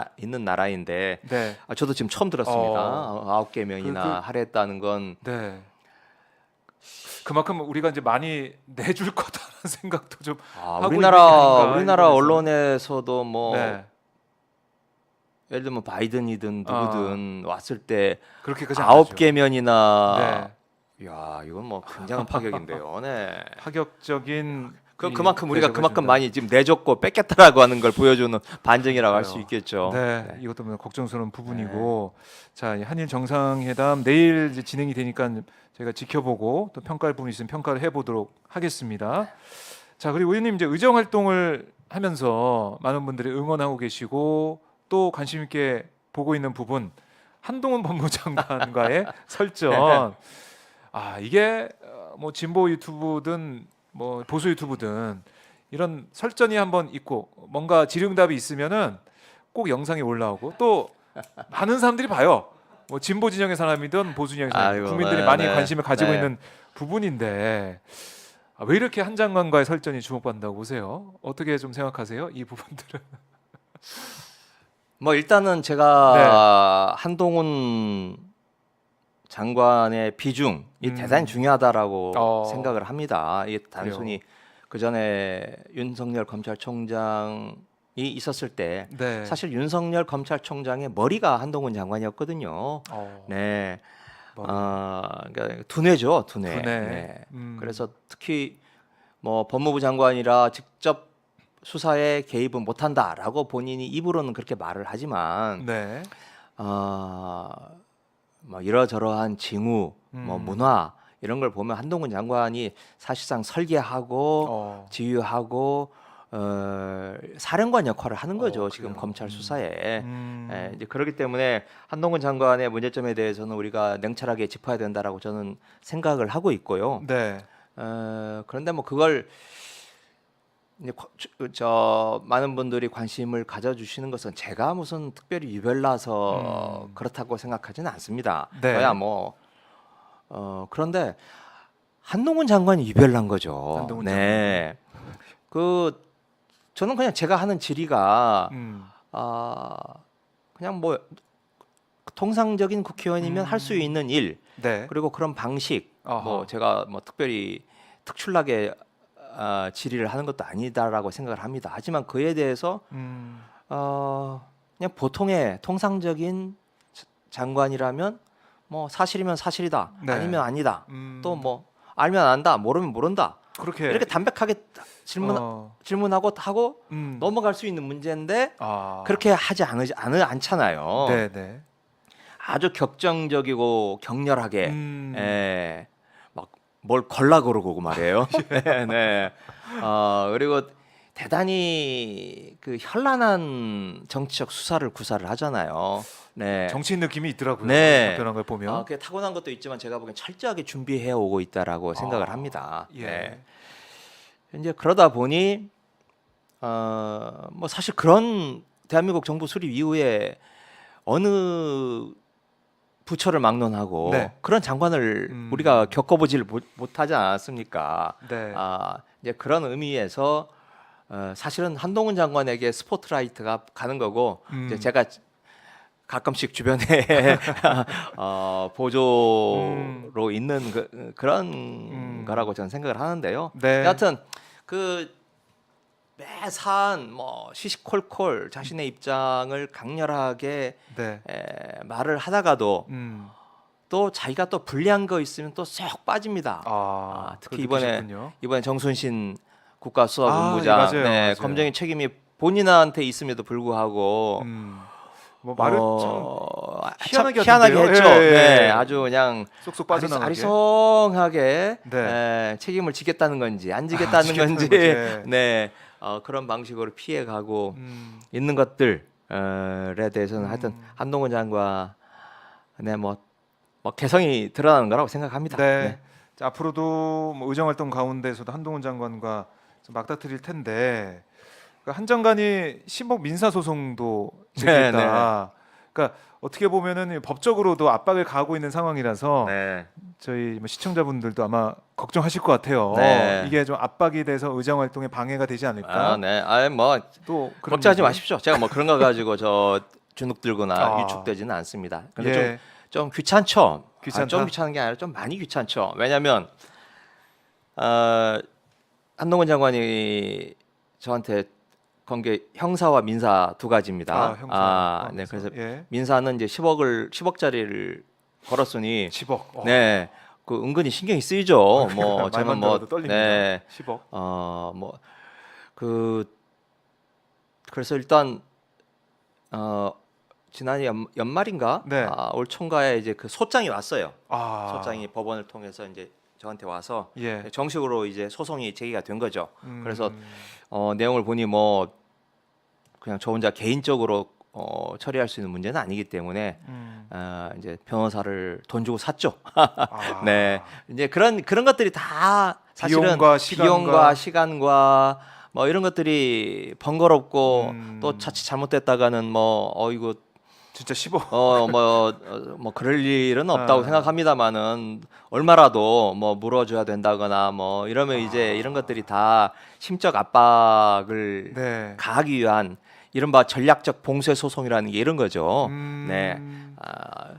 나라인데 네. 저도 지금 처음 들었습니다. 9개면이나 할애했다는 건 네. 그만큼 우리가 이제 많이 내줄 거다라는 생각도 좀 하고 우리나라 있는 게 아닌가, 일본에서. 언론에서도 뭐 네. 예를 들면 바이든이든 누구든 왔을 때 그렇게까지 안 하죠. 9개면이나 네. 야, 이건 뭐 굉장한 파격인데요. 네. 파격적인 그만큼 우리가 대접을 그만큼 준다. 많이 지금 내줬고 뺏겠다라고 하는 걸 보여주는 반증이라고 할 수 그래요. 있겠죠. 네, 이것도 뭐 걱정스러운 부분이고 자, 이 한일 정상회담 내일 이제 진행이 되니까 저희가 지켜보고 또 평가할 부분이 있으면 평가를 해보도록 하겠습니다. 자, 그리고 의원님 이제 의정 활동을 하면서 많은 분들이 응원하고 계시고 또 관심 있게 보고 있는 부분 한동훈 법무장관과의 설전. 이게 뭐 진보 유튜브든 뭐 보수 유튜브든 이런 설전이 한번 있고 뭔가 질의응답이 있으면은 꼭 영상이 올라오고 또 많은 사람들이 봐요. 뭐 진보 진영의 사람이든 보수 진영의 사람, 아이고, 국민들이 네, 많이 네. 관심을 가지고 네. 있는 부분인데 왜 이렇게 한 장관과의 설전이 주목받는다고 보세요? 어떻게 좀 생각하세요? 이 부분들은. 뭐 일단은 제가 한동훈 장관의 비중이 대단히 중요하다라고 생각을 합니다. 이게 단순히 그 전에 윤석열 검찰총장 있었을 때 네. 사실 윤석열 검찰총장의 머리가 한동훈 장관이었거든요. 어, 네. 머리. 그러니까 두뇌죠, 두뇌. 두뇌. 네. 음. 그래서 특히 뭐 법무부 장관이라 직접 수사에 개입은 못한다라고 본인이 입으로는 그렇게 말을 하지만 네. 뭐 이러저러한 징후, 뭐 문화 이런 걸 보면 한동훈 장관이 사실상 설계하고 어. 지휘하고 사령관 역할을 하는 거죠. 지금 그래요. 검찰 수사에. 음. 이제 그렇기 때문에 한동훈 장관의 문제점에 대해서는 우리가 냉철하게 짚어야 된다라고 저는 생각을 하고 있고요. 네. 그런데 뭐 그걸 이제 저 많은 분들이 관심을 가져주시는 것은 제가 무슨 특별히 유별나서 그렇다고 생각하지는 않습니다. 네. 저야 뭐 그런데 한동훈 장관이 유별난 거죠. 한동훈 네. 그 저는 그냥 제가 하는 질의가 그냥 뭐 통상적인 국회의원이면 할 수 있는 일 네. 그리고 그런 방식 아하. 뭐 제가 뭐 특별히 특출나게 질의를 하는 것도 아니다라고 생각을 합니다. 하지만 그에 대해서 그냥 보통의 통상적인 장관이라면 뭐 사실이면 사실이다 네. 아니면 아니다 또 뭐 알면 안다 모르면 모른다 그렇게 이렇게 담백하게 질문하고 하고 넘어갈 수 있는 문제인데 그렇게 하지 않잖아요. 네, 네. 아주 격정적이고 격렬하게 막 뭘 걸라 그러고 말이에요. 네, 네. 그리고 대단히 그 현란한 정치적 구사를 하잖아요. 네. 정치인 느낌이 있더라고요. 네. 답변한 걸 보면. 그게 타고난 것도 있지만 제가 보기엔 철저하게 준비해 오고 있다라고 생각을 합니다. 예. 네. 이제 그러다 보니 뭐 사실 그런 대한민국 정부 수립 이후에 어느 부처를 막론하고 네. 그런 장관을 우리가 겪어보지를 못하지 않았습니까? 네. 이제 그런 의미에서 사실은 한동훈 장관에게 스포트라이트가 가는 거고 이제 제가 가끔씩 주변에 보조로 있는 그런 거라고 저는 생각을 하는데요. 네. 여하튼 그 매사안 뭐 시시콜콜 자신의 입장을 강렬하게 네. 말을 하다가도 음. 또 자기가 또 불리한 거 있으면 또 쏙 빠집니다. 특히 그걸 이번에 느끼셨군요. 정순신 국가수사본부장 예, 맞아요, 맞아요. 검증의 책임이 본인한테 있음에도 불구하고 뭐 말을 참 희한하게 희한하게 하던데요. 했죠. 예, 예. 네, 아주 그냥 쏙쏙 빠져나가게. 아리송하게 네. 책임을 지겠다는 건지 안 지겠다는 지겠다는 건지 거지. 예. 네 그런 방식으로 피해가고 있는 것들에 대해서는 하여튼 한동훈 장관의 뭐 개성이 드러나는 거라고 생각합니다. 네. 네. 자, 앞으로도 뭐 의정 활동 가운데서도 한동훈 장관과 좀 맞닥뜨릴 텐데 한 장관이 10억 민사 소송도 제기했다. 그러니까 어떻게 보면은 법적으로도 압박을 가하고 있는 상황이라서 네. 저희 뭐 시청자분들도 아마 걱정하실 것 같아요. 네. 이게 좀 압박이 돼서 의정 활동에 방해가 되지 않을까? 네. 뭐 또 그런 걱정하지 얘기. 마십시오. 제가 뭐 그런 거 가지고 저 주눅 들거나 아. 위축되지는 않습니다. 근데 예. 좀 귀찮죠. 귀찮다? 좀 귀찮은 게 아니라 좀 많이 귀찮죠. 왜냐하면 한동훈 장관이 저한테 건 게 형사와 민사 두 가지입니다. 형사. 네. 그래서 예. 민사는 이제 10억짜리를 걸었으니 10억. 네. 그 은근히 신경이 쓰이죠. 뭐 저는 말만 뭐 들어도 떨립니다. 네. 10억. 그래서 일단 지난해 연말인가 네. 올 총가에 이제 그 소장이 왔어요. 소장이 아. 법원을 통해서 이제 저한테 와서 예. 정식으로 이제 소송이 제기가 된 거죠. 그래서 내용을 보니 뭐 그냥 저 혼자 개인적으로 처리할 수 있는 문제는 아니기 때문에 이제 변호사를 돈 주고 샀죠. 네, 이제 그런 것들이 다 사실은 비용과 시간과 뭐 이런 것들이 번거롭고 또 자칫 잘못됐다가는 뭐 이거 진짜 10억. 뭐 그럴 일은 없다고 생각합니다만은 얼마라도 뭐 물어줘야 된다거나 뭐 이러면 이제 이런 것들이 다 심적 압박을 네. 가하기 위한 이른바 전략적 봉쇄 소송이라는 게 이런 거죠. 네.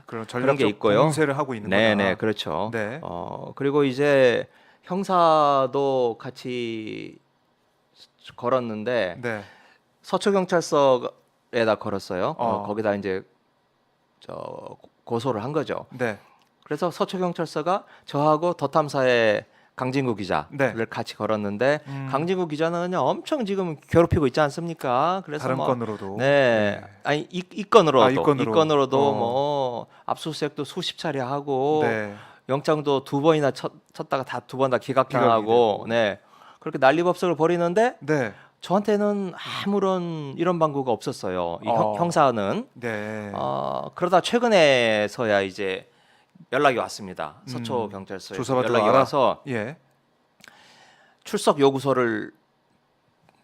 그런 그런 게 전략적 있고요. 봉쇄를 하고 있는 거다. 네, 그렇죠. 네. 그리고 이제 형사도 같이 걸었는데 네. 서초 경찰서에다 걸었어요. 어. 거기다 이제 고소를 한 거죠. 네. 그래서 서초 경찰서가 저하고 더 탐사의 강진구 기자를 네. 같이 걸었는데 강진구 기자는 그냥 엄청 지금 괴롭히고 있지 않습니까? 그래서 다른 뭐 건으로도. 네. 아니 이 건으로도 이 건으로. 뭐 압수수색도 수십 차례 하고 네. 영장도 2번이나 쳤다가 다 2번 다 기각당하고 기각이 되고. 네. 그렇게 난리법석을 벌이는데 네. 저한테는 아무런 이런 방구가 없었어요. 이 어. 형사는 네. 그러다 최근에서야 이제 연락이 왔습니다. 서초 경찰서에 조사받으러 연락이 와라? 와서 예. 출석 요구서를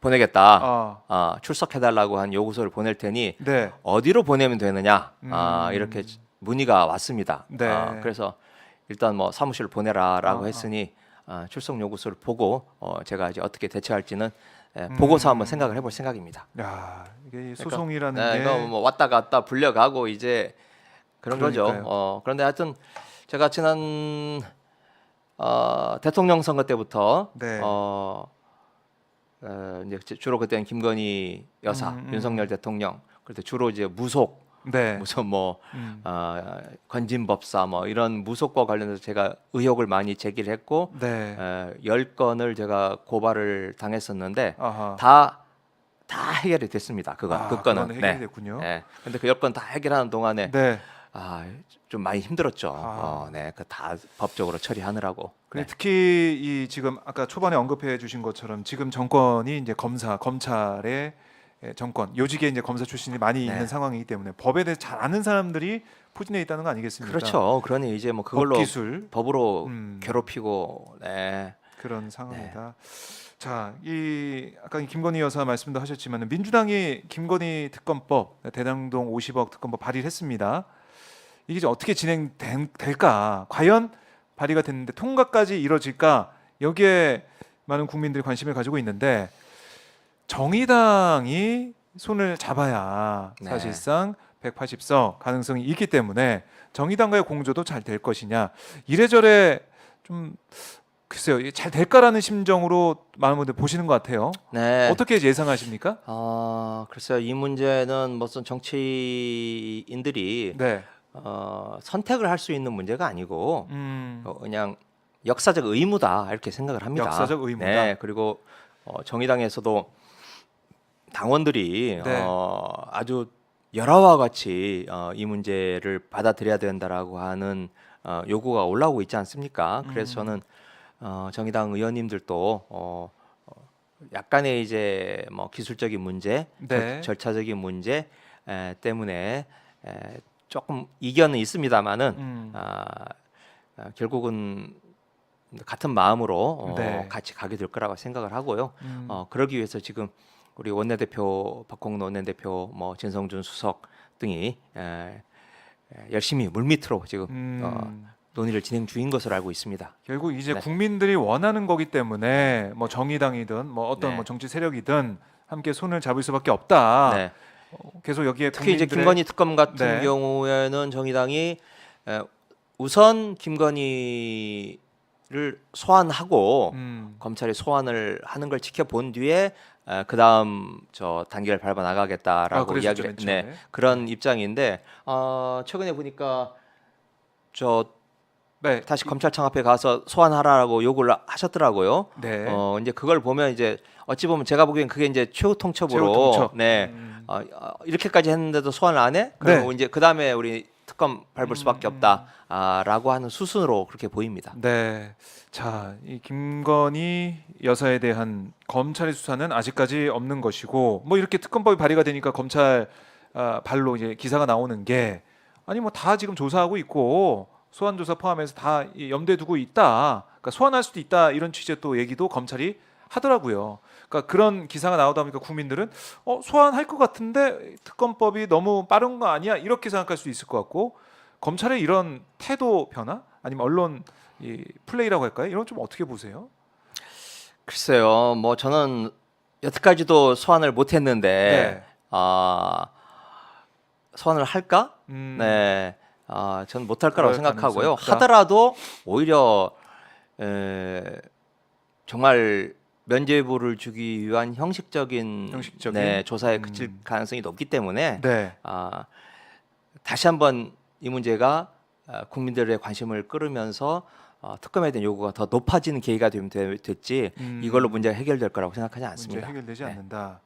보내겠다. 아. 출석해달라고 한 요구서를 보낼 테니 네. 어디로 보내면 되느냐 음. 이렇게 문의가 왔습니다. 네. 그래서 일단 뭐 사무실을 보내라라고 아, 했으니 출석 요구서를 보고 제가 이제 어떻게 대처할지는 보고서 한번 생각을 해볼 생각입니다. 야, 이게 이 소송이라는 네, 게 이거 뭐 왔다 갔다 불려가고 이제 그런 그러니까요. 거죠. 그런데 하여튼 제가 지난 대통령 선거 때부터 네. 이제 주로 그때는 김건희 여사, 윤석열 대통령, 그때 주로 이제 무속, 네. 무슨 뭐 음. 건진법사 뭐 이런 무속과 관련해서 제가 의혹을 많이 제기를 했고 네. 10건을 제가 고발을 당했었는데 아하. 다 해결이 됐습니다. 그 그건 건은. 해결이 됐군요. 네. 근데 그 10건 다 해결하는 동안에 네. 좀 많이 힘들었죠. 아. 네, 그 다 법적으로 처리하느라고. 근데 네. 특히 이 지금 아까 초반에 언급해 주신 것처럼 지금 정권이 이제 검찰의 정권, 요직에 이제 검사 출신이 많이 네. 있는 상황이기 때문에 법에 대해 잘 아는 사람들이 포진해 있다는 거 아니겠습니까? 그렇죠. 그러니 이제 뭐 그걸로 법기술 법으로 음. 괴롭히고, 네. 그런 상황이다. 자, 이 아까 김건희 여사 말씀도 하셨지만 민주당이 김건희 특검법 대장동 50억 특검법 발의를 했습니다. 이게 이제 어떻게 진행될까? 과연 발의가 됐는데 통과까지 이뤄질까? 여기에 많은 국민들이 관심을 가지고 있는데 정의당이 손을 잡아야 네. 사실상 180석 가능성이 있기 때문에 정의당과의 공조도 잘 될 것이냐 이래저래 좀 글쎄요 잘 될까라는 심정으로 많은 분들 보시는 것 같아요. 네. 어떻게 예상하십니까? 글쎄요. 이 문제는 무슨 정치인들이 네. 선택을 할 수 있는 문제가 아니고 음. 그냥 역사적 의무다 이렇게 생각을 합니다. 역사적 의무다. 네. 그리고 정의당에서도 당원들이 네. 아주 열화와 같이 이 문제를 받아들여야 된다라고 하는 요구가 올라오고 있지 않습니까? 그래서 저는 정의당 의원님들도 약간의 이제 뭐 기술적인 문제, 네. 절차적인 문제 때문에 조금 이견은 있습니다만은 결국은 같은 마음으로 네. 같이 가게 될 거라고 생각을 하고요. 음. 그러기 위해서 지금 우리 원내대표 박홍근 원내대표, 뭐 진성준 수석 등이 열심히 물밑으로 지금 논의를 진행 중인 것으로 알고 있습니다. 결국 이제 네. 국민들이 원하는 거기 때문에 뭐 정의당이든 뭐 어떤 네. 뭐 정치 세력이든 함께 손을 잡을 수밖에 없다. 네. 계속 여기에 특히 이제 국민들의- 김건희 특검 같은 네. 경우에는 정의당이 우선 김건희를 소환하고 검찰이 소환을 하는 걸 지켜본 뒤에 그 다음 저 단계를 밟아 나가겠다라고 그랬었죠, 이야기를 맨 처음에. 그런 입장인데 최근에 보니까 저 네. 다시 검찰청 앞에 가서 소환하라고 요구를 하셨더라고요. 네. 이제 그걸 보면 이제 어찌 보면 제가 보기엔 그게 이제 최후 통첩으로 최후 통첩. 네. 이렇게까지 했는데도 소환을 안 해? 그럼 네. 이제 그 다음에 우리 특검 밟을 수밖에 없다라고 하는 수순으로 그렇게 보입니다. 네. 자, 이 김건희 여사에 대한 검찰의 수사는 아직까지 없는 것이고 뭐 이렇게 특검법이 발의가 되니까 검찰 발로 이제 기사가 나오는 게 아니 뭐 다 지금 조사하고 있고 소환 조사 포함해서 다 염두에 두고 있다. 그러니까 소환할 수도 있다 이런 취지의 또 얘기도 검찰이 하더라고요. 그러니까 그런 기사가 나오다 보니까 국민들은 소환할 것 같은데 특검법이 너무 빠른 거 아니야 이렇게 생각할 수 있을 것 같고 검찰의 이런 태도 변화 아니면 언론 이 플레이라고 할까요? 이런 좀 어떻게 보세요? 글쎄요, 뭐 저는 여태까지도 소환을 못했는데 소환을 할까? 네, 저는 못할 거라고 그럴 생각하고요. 가능성이 있다. 하더라도 오히려 정말 면죄부를 주기 위한 형식적인 네, 조사에 그칠 가능성이 높기 때문에 네. 다시 한번 이 문제가 국민들의 관심을 끌으면서 특검에 대한 요구가 더 높아지는 계기가 되면 됐지 이걸로 문제가 해결될 거라고 생각하지 문제 않습니다. 해결되지 네. 않는다.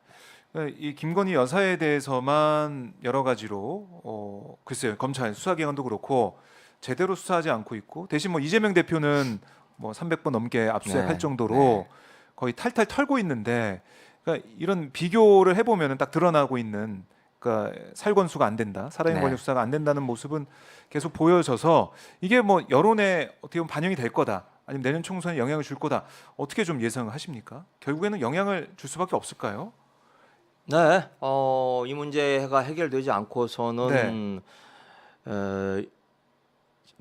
그러니까 이 김건희 여사에 대해서만 여러 가지로 글쎄요, 검찰 수사기관도 그렇고 제대로 수사하지 않고 있고, 대신 뭐 이재명 대표는 뭐 300번 넘게 압수수색할 네. 정도로 네. 거의 탈탈 털고 있는데, 그러니까 이런 비교를 해보면 딱 드러나고 있는, 그러니까 살권수가 안 된다, 살아있는 네. 권력 수사가 안 된다는 모습은 계속 보여져서 이게 뭐 여론에 어떻게 보면 반영이 될 거다, 아니면 내년 총선에 영향을 줄 거다, 어떻게 좀 예상을 하십니까? 결국에는 영향을 줄 수밖에 없을까요? 네, 이 문제가 해결되지 네. 않고서는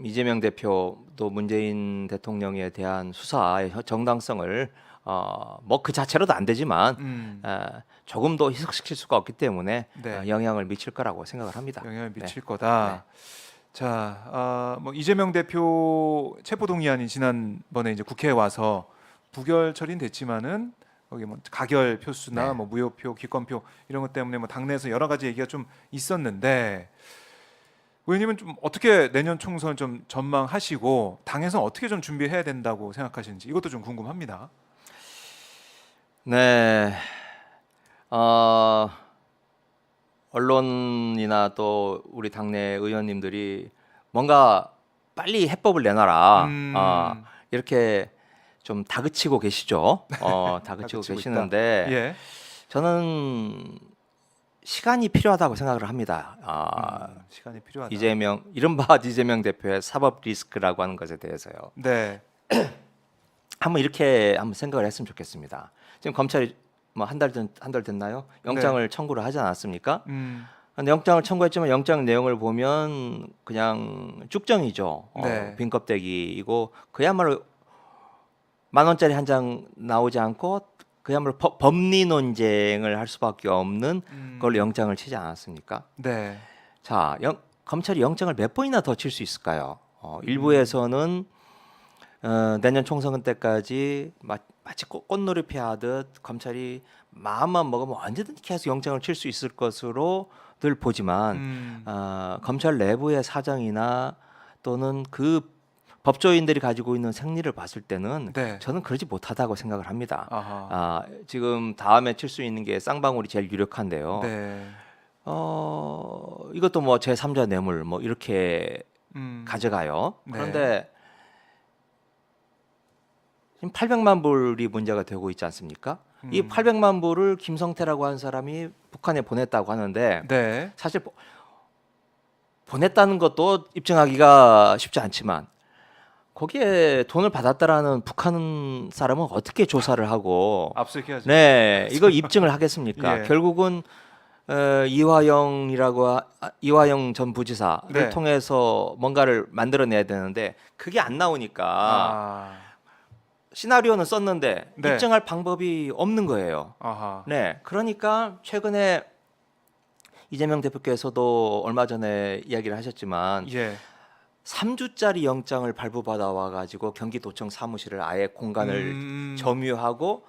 이재명 대표도 문재인 대통령에 대한 수사의 정당성을 뭐 그 자체로도 안 되지만 조금 더 희석시킬 수가 없기 때문에 네. 영향을 미칠 거라고 생각을 합니다. 영향을 네. 미칠 거다. 자, 뭐 이재명 대표 체포동의안이 지난번에 이제 국회에 와서 부결 처리는 됐지만은 거기 뭐 가결 표수나 네. 뭐 무효표, 기권표 이런 것 때문에 뭐 당내에서 여러 가지 얘기가 좀 있었는데, 의원님은 좀 어떻게 내년 총선 좀 전망하시고 당에서 어떻게 좀 준비해야 된다고 생각하시는지 이것도 좀 궁금합니다. 네, 언론이나 또 우리 당내 의원님들이 뭔가 빨리 해법을 내놔라. 이렇게 좀 다그치고 계시죠. 다그치고 다그치고 계시는데 예. 저는 시간이 필요하다고 생각을 합니다. 시간이 필요하다. 이른바 이재명 대표의 사법 리스크라고 하는 것에 대해서요. 네. 한번 이렇게 한번 생각을 했으면 좋겠습니다. 지금 검찰이 뭐 한 달 됐나요? 영장을 청구를 하지 않았습니까? 근데 영장을 청구했지만 영장 내용을 보면 그냥 쭉정이죠. 네. 빈 껍데기이고 그야말로 10,000원짜리 한 장 나오지 않고 그야말로 법리 논쟁을 할 수밖에 없는 걸로 영장을 치지 않았습니까? 네. 자, 검찰이 영장을 몇 번이나 더 칠 수 있을까요? 일부에서는 내년 총선 때까지 마치 꽃놀이피 하듯 검찰이 마음만 먹으면 언제든지 계속 영장을 칠 수 있을 것으로 늘 보지만 검찰 내부의 사정이나 또는 그 법조인들이 가지고 있는 생리를 봤을 때는 네. 저는 그러지 못하다고 생각을 합니다. 아하. 지금 다음에 칠 수 있는 게 쌍방울이 제일 유력한데요. 네. 이것도 뭐 제3자 뇌물 뭐 이렇게 가져가요. 네. 그런데 지금 800만 불이 문제가 되고 있지 않습니까? 이 800만 불을 김성태라고 하는 사람이 북한에 보냈다고 하는데 네. 사실 보냈다는 것도 입증하기가 쉽지 않지만 거기에 돈을 받았다라는 북한 사람은 어떻게 조사를 하고 압수해야죠. 네, 이걸 입증을 하겠습니까? 예. 결국은 이화영 전 부지사를 네. 통해서 뭔가를 만들어내야 되는데 그게 안 나오니까 시나리오는 썼는데 네. 입증할 방법이 없는 거예요. 아하. 네, 그러니까 최근에 이재명 대표께서도 얼마 전에 이야기를 하셨지만 예. 3주짜리 영장을 발부받아 와가지고 경기도청 사무실을 아예 공간을 점유하고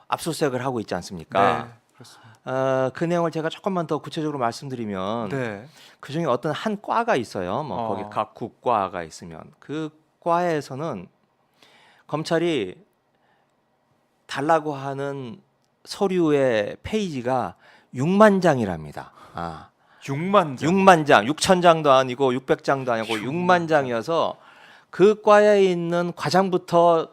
압수수색을 하고 있지 않습니까? 네. 그렇습니다. 그 내용을 제가 조금만 더 구체적으로 말씀드리면 네. 그 중에 어떤 한 과가 있어요. 뭐 거기 각 국과가 있으면 그 과에서는 검찰이 달라고 하는 서류의 페이지가 6만 장이랍니다. 6만 장. 6만 장, 6천 장도 아니고 600장도 아니고 6만 장이어서 그 과에 있는 과장부터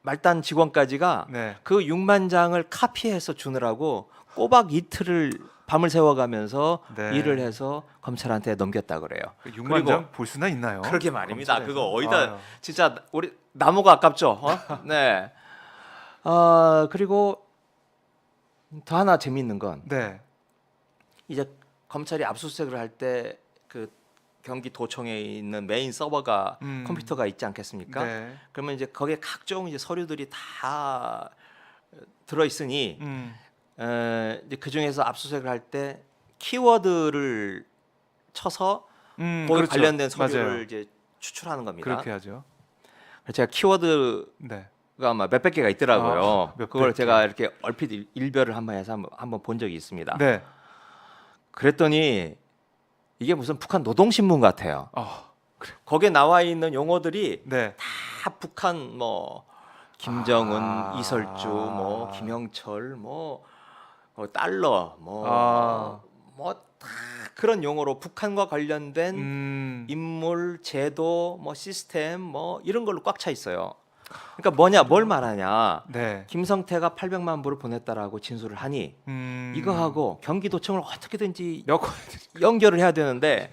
말단 직원까지가 네. 그 6만 장을 카피해서 주느라고 꼬박 이틀을 밤을 새워가면서 네. 일을 해서 검찰한테 넘겼다 그래요. 6만 장 볼 수나 있나요? 그러게 말입니다. 검찰에서? 그거 어디다 아유. 진짜 우리 나무가 아깝죠. 네. 그리고 더 하나 재미있는 건 네. 이제 검찰이 압수수색을 할 때 그 경기도청에 있는 메인 서버가 컴퓨터가 있지 않겠습니까? 네. 그러면 이제 거기에 각종 이제 서류들이 다 들어 있으니 이제 그 중에서 압수수색을 할 때 키워드를 쳐서 거기 그렇죠. 관련된 서류를 맞아요. 이제 추출하는 겁니다. 그렇게 하죠. 제가 키워드 네. 아마 몇백 개가 있더라고요. 몇백 그걸 개. 제가 이렇게 얼핏 일별을 한번 해서 한번 본 적이 있습니다. 네. 그랬더니 이게 무슨 북한 노동신문 같아요. 아, 거기에 나와 있는 용어들이 네. 다 북한 뭐 김정은, 아. 이설주, 뭐 김영철, 달러, 아. 다 그런 용어로 북한과 관련된 인물, 제도, 시스템, 이런 걸로 꽉 차 있어요. 그러니까 뭘 말하냐? 네. 김성태가 800만 불을 보냈다라고 진술을 하니 이거하고 경기도청을 어떻게든지 연결을 해야 되는데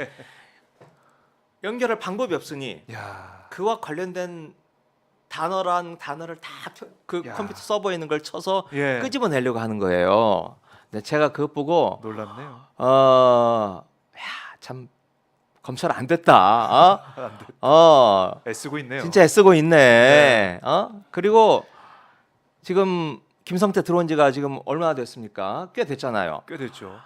연결할 방법이 없으니 야. 그와 관련된 단어를 다 그 야. 컴퓨터 서버에 있는 걸 쳐서 예. 끄집어내려고 하는 거예요. 근데 제가 그거 보고 놀랍네요. 참 검찰 안 됐다. 안 돼. 어, 애쓰고 있네요. 진짜 애쓰고 있네. 그리고 지금 김성태 들어온 지가 지금 얼마나 됐습니까? 꽤 됐잖아요. 꽤 됐죠.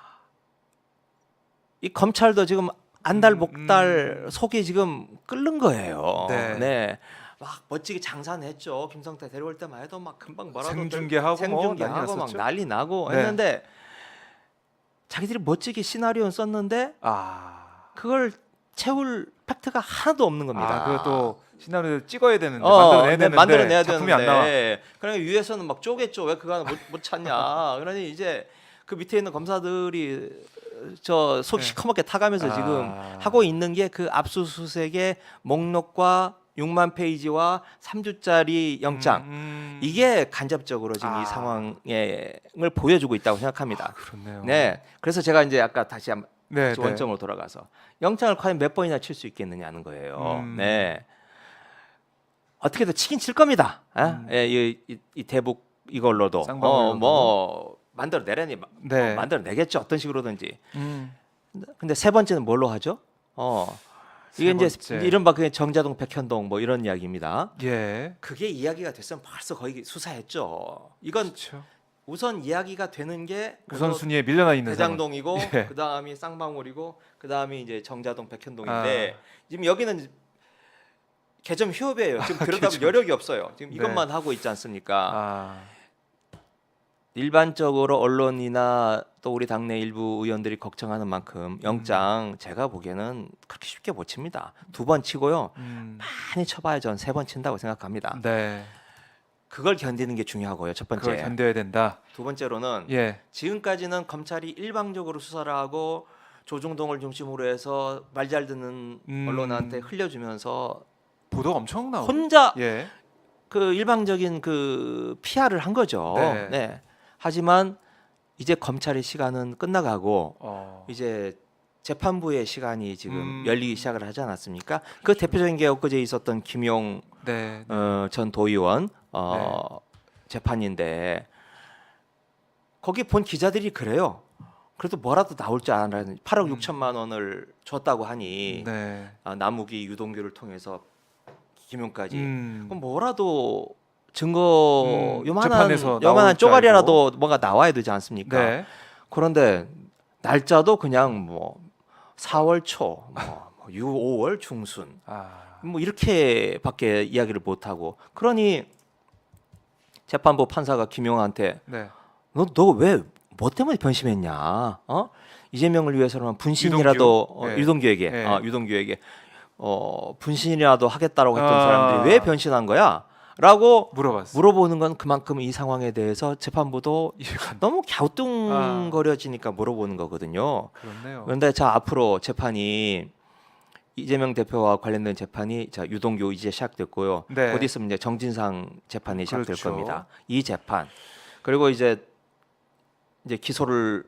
이 검찰도 지금 안달복달 속이 지금 끓는 거예요. 네. 막 멋지게 장사했죠. 김성태 데려올 때만 해도 막 금방 뭐라도 생중계하고 생중계하고 난리 막 났었죠? 난리 나고 네. 했는데 자기들이 멋지게 시나리오 썼는데 그걸 채울 팩트가 하나도 없는 겁니다. 그것도 시나리오 찍어야 되는데 만들어내야 되는데 만들어내야 작품이 되는데. 안 나와. 그러니까 위에서는 막 쪼겠죠. 왜 그거 하나 못 찾냐. 그러니 이제 그 밑에 있는 검사들이 저 속 네. 시커멓게 타가면서 지금 하고 있는 게 그 압수수색의 목록과 6만 페이지와 3주짜리 영장. 이게 간접적으로 지금 이 상황을 보여주고 있다고 생각합니다. 그렇네요. 네, 그래서 제가 이제 아까 다시 한번 네, 네. 원점으로 돌아가서 영장을 과연 몇 번이나 칠 수 있겠느냐는 거예요. 네, 어떻게든 치긴 칠 겁니다. 이 대북 이걸로도 쌍방울로도. 만들어 내려니 네. 만들어 내겠죠. 어떤 식으로든지. 음. 근데 세 번째는 뭘로 하죠? 이게 이제 번째. 이른바 그 정자동, 백현동 뭐 이런 이야기입니다. 예. 그게 이야기가 됐으면 벌써 거의 수사했죠. 이건 그렇죠. 우선 이야기가 되는 게 우선순위에 밀려나 있는 상황. 대장동이고 예. 그 다음이 쌍방울이고 그 다음이 이제 정자동, 백현동인데 지금 여기는 개점 휴업이에요. 지금 그러다 보면 개점. 여력이 없어요. 지금 네. 이것만 하고 있지 않습니까? 아. 일반적으로 언론이나 또 우리 당내 일부 의원들이 걱정하는 만큼 영장 제가 보기에는 그렇게 쉽게 못 칩니다. 2번 치고요. 많이 쳐봐야 전 3번 친다고 생각합니다. 네. 그걸 견디는 게 중요하고요. 첫 번째. 그걸 견뎌야 된다. 두 번째로는 예. 지금까지는 검찰이 일방적으로 수사를 하고 조중동을 중심으로 해서 말 잘 듣는 언론한테 흘려주면서 보도가 엄청 나오고. 혼자 예. 그 일방적인 그 PR을 한 거죠. 네. 네. 하지만 이제 검찰의 시간은 끝나가고 이제 재판부의 시간이 지금 열리기 시작을 하지 않았습니까? 그 대표적인 게 엊그제 있었던 김용 네. 전 도의원 네. 재판인데 거기 본 기자들이 그래요. 그래도 뭐라도 나올 줄 알았는데 8억 6천만 원을 줬다고 하니 네. 남욱이 유동규를 통해서 김용까지 그럼 음. 뭐라도 증거 재판에서 나올 요만한 줄 쪼가리라도 뭐가 나와야 되지 않습니까? 네. 그런데 날짜도 그냥 4월 초, 5월 중순 이렇게밖에 이야기를 못 하고 그러니 재판부 판사가 김용한테 네. 너 왜 뭐 때문에 변심했냐? 이재명을 위해서는 분신이라도 유동규에게 네. 유동규에게 분신이라도 하겠다라고 했던 아. 사람들이 왜 변신한 거야? 라고 물어봤어요. 물어보는 건 그만큼 이 상황에 대해서 재판부도 이해가 안 너무 갸우뚱거려지니까 물어보는 거거든요. 그렇네요. 그런데 자 앞으로 재판이 이재명 대표와 관련된 재판이 자 유동규 이제 시작됐고요. 네. 곧 있으면 이제 정진상 재판이 시작될 그렇죠. 겁니다. 이 재판 그리고 이제 기소를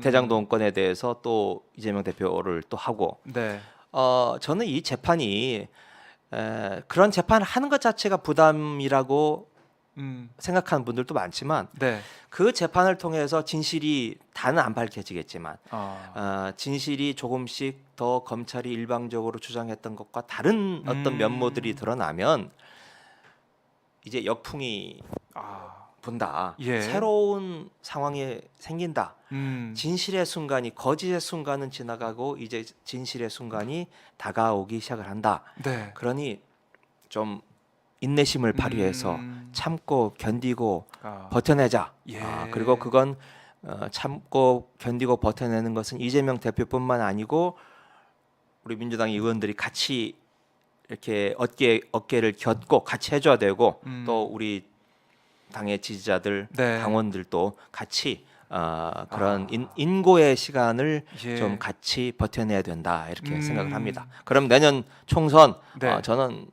대장동 건에 대해서 또 이재명 대표를 또 하고 네. 저는 이 재판이 그런 재판을 하는 것 자체가 부담이라고 생각하는 분들도 많지만 네. 그 재판을 통해서 진실이 다는 안 밝혀지겠지만 진실이 조금씩 더 검찰이 일방적으로 주장했던 것과 다른 어떤 면모들이 드러나면 이제 역풍이 분다. 예. 새로운 상황이 생긴다. 음. 진실의 순간이 거짓의 순간은 지나가고 이제 진실의 순간이 다가오기 시작을 한다. 네. 그러니 좀 인내심을 발휘해서 참고 견디고 아, 버텨내자. 예. 그리고 그건 참고 견디고 버텨내는 것은 이재명 대표뿐만 아니고 우리 민주당 의원들이 같이 이렇게 어깨를 곁고 같이 해줘야 되고 또 우리 당의 지지자들, 네. 당원들도 같이 그런 인고의 시간을 예. 좀 같이 버텨내야 된다 이렇게 생각을 합니다. 그럼 내년 총선 네. 저는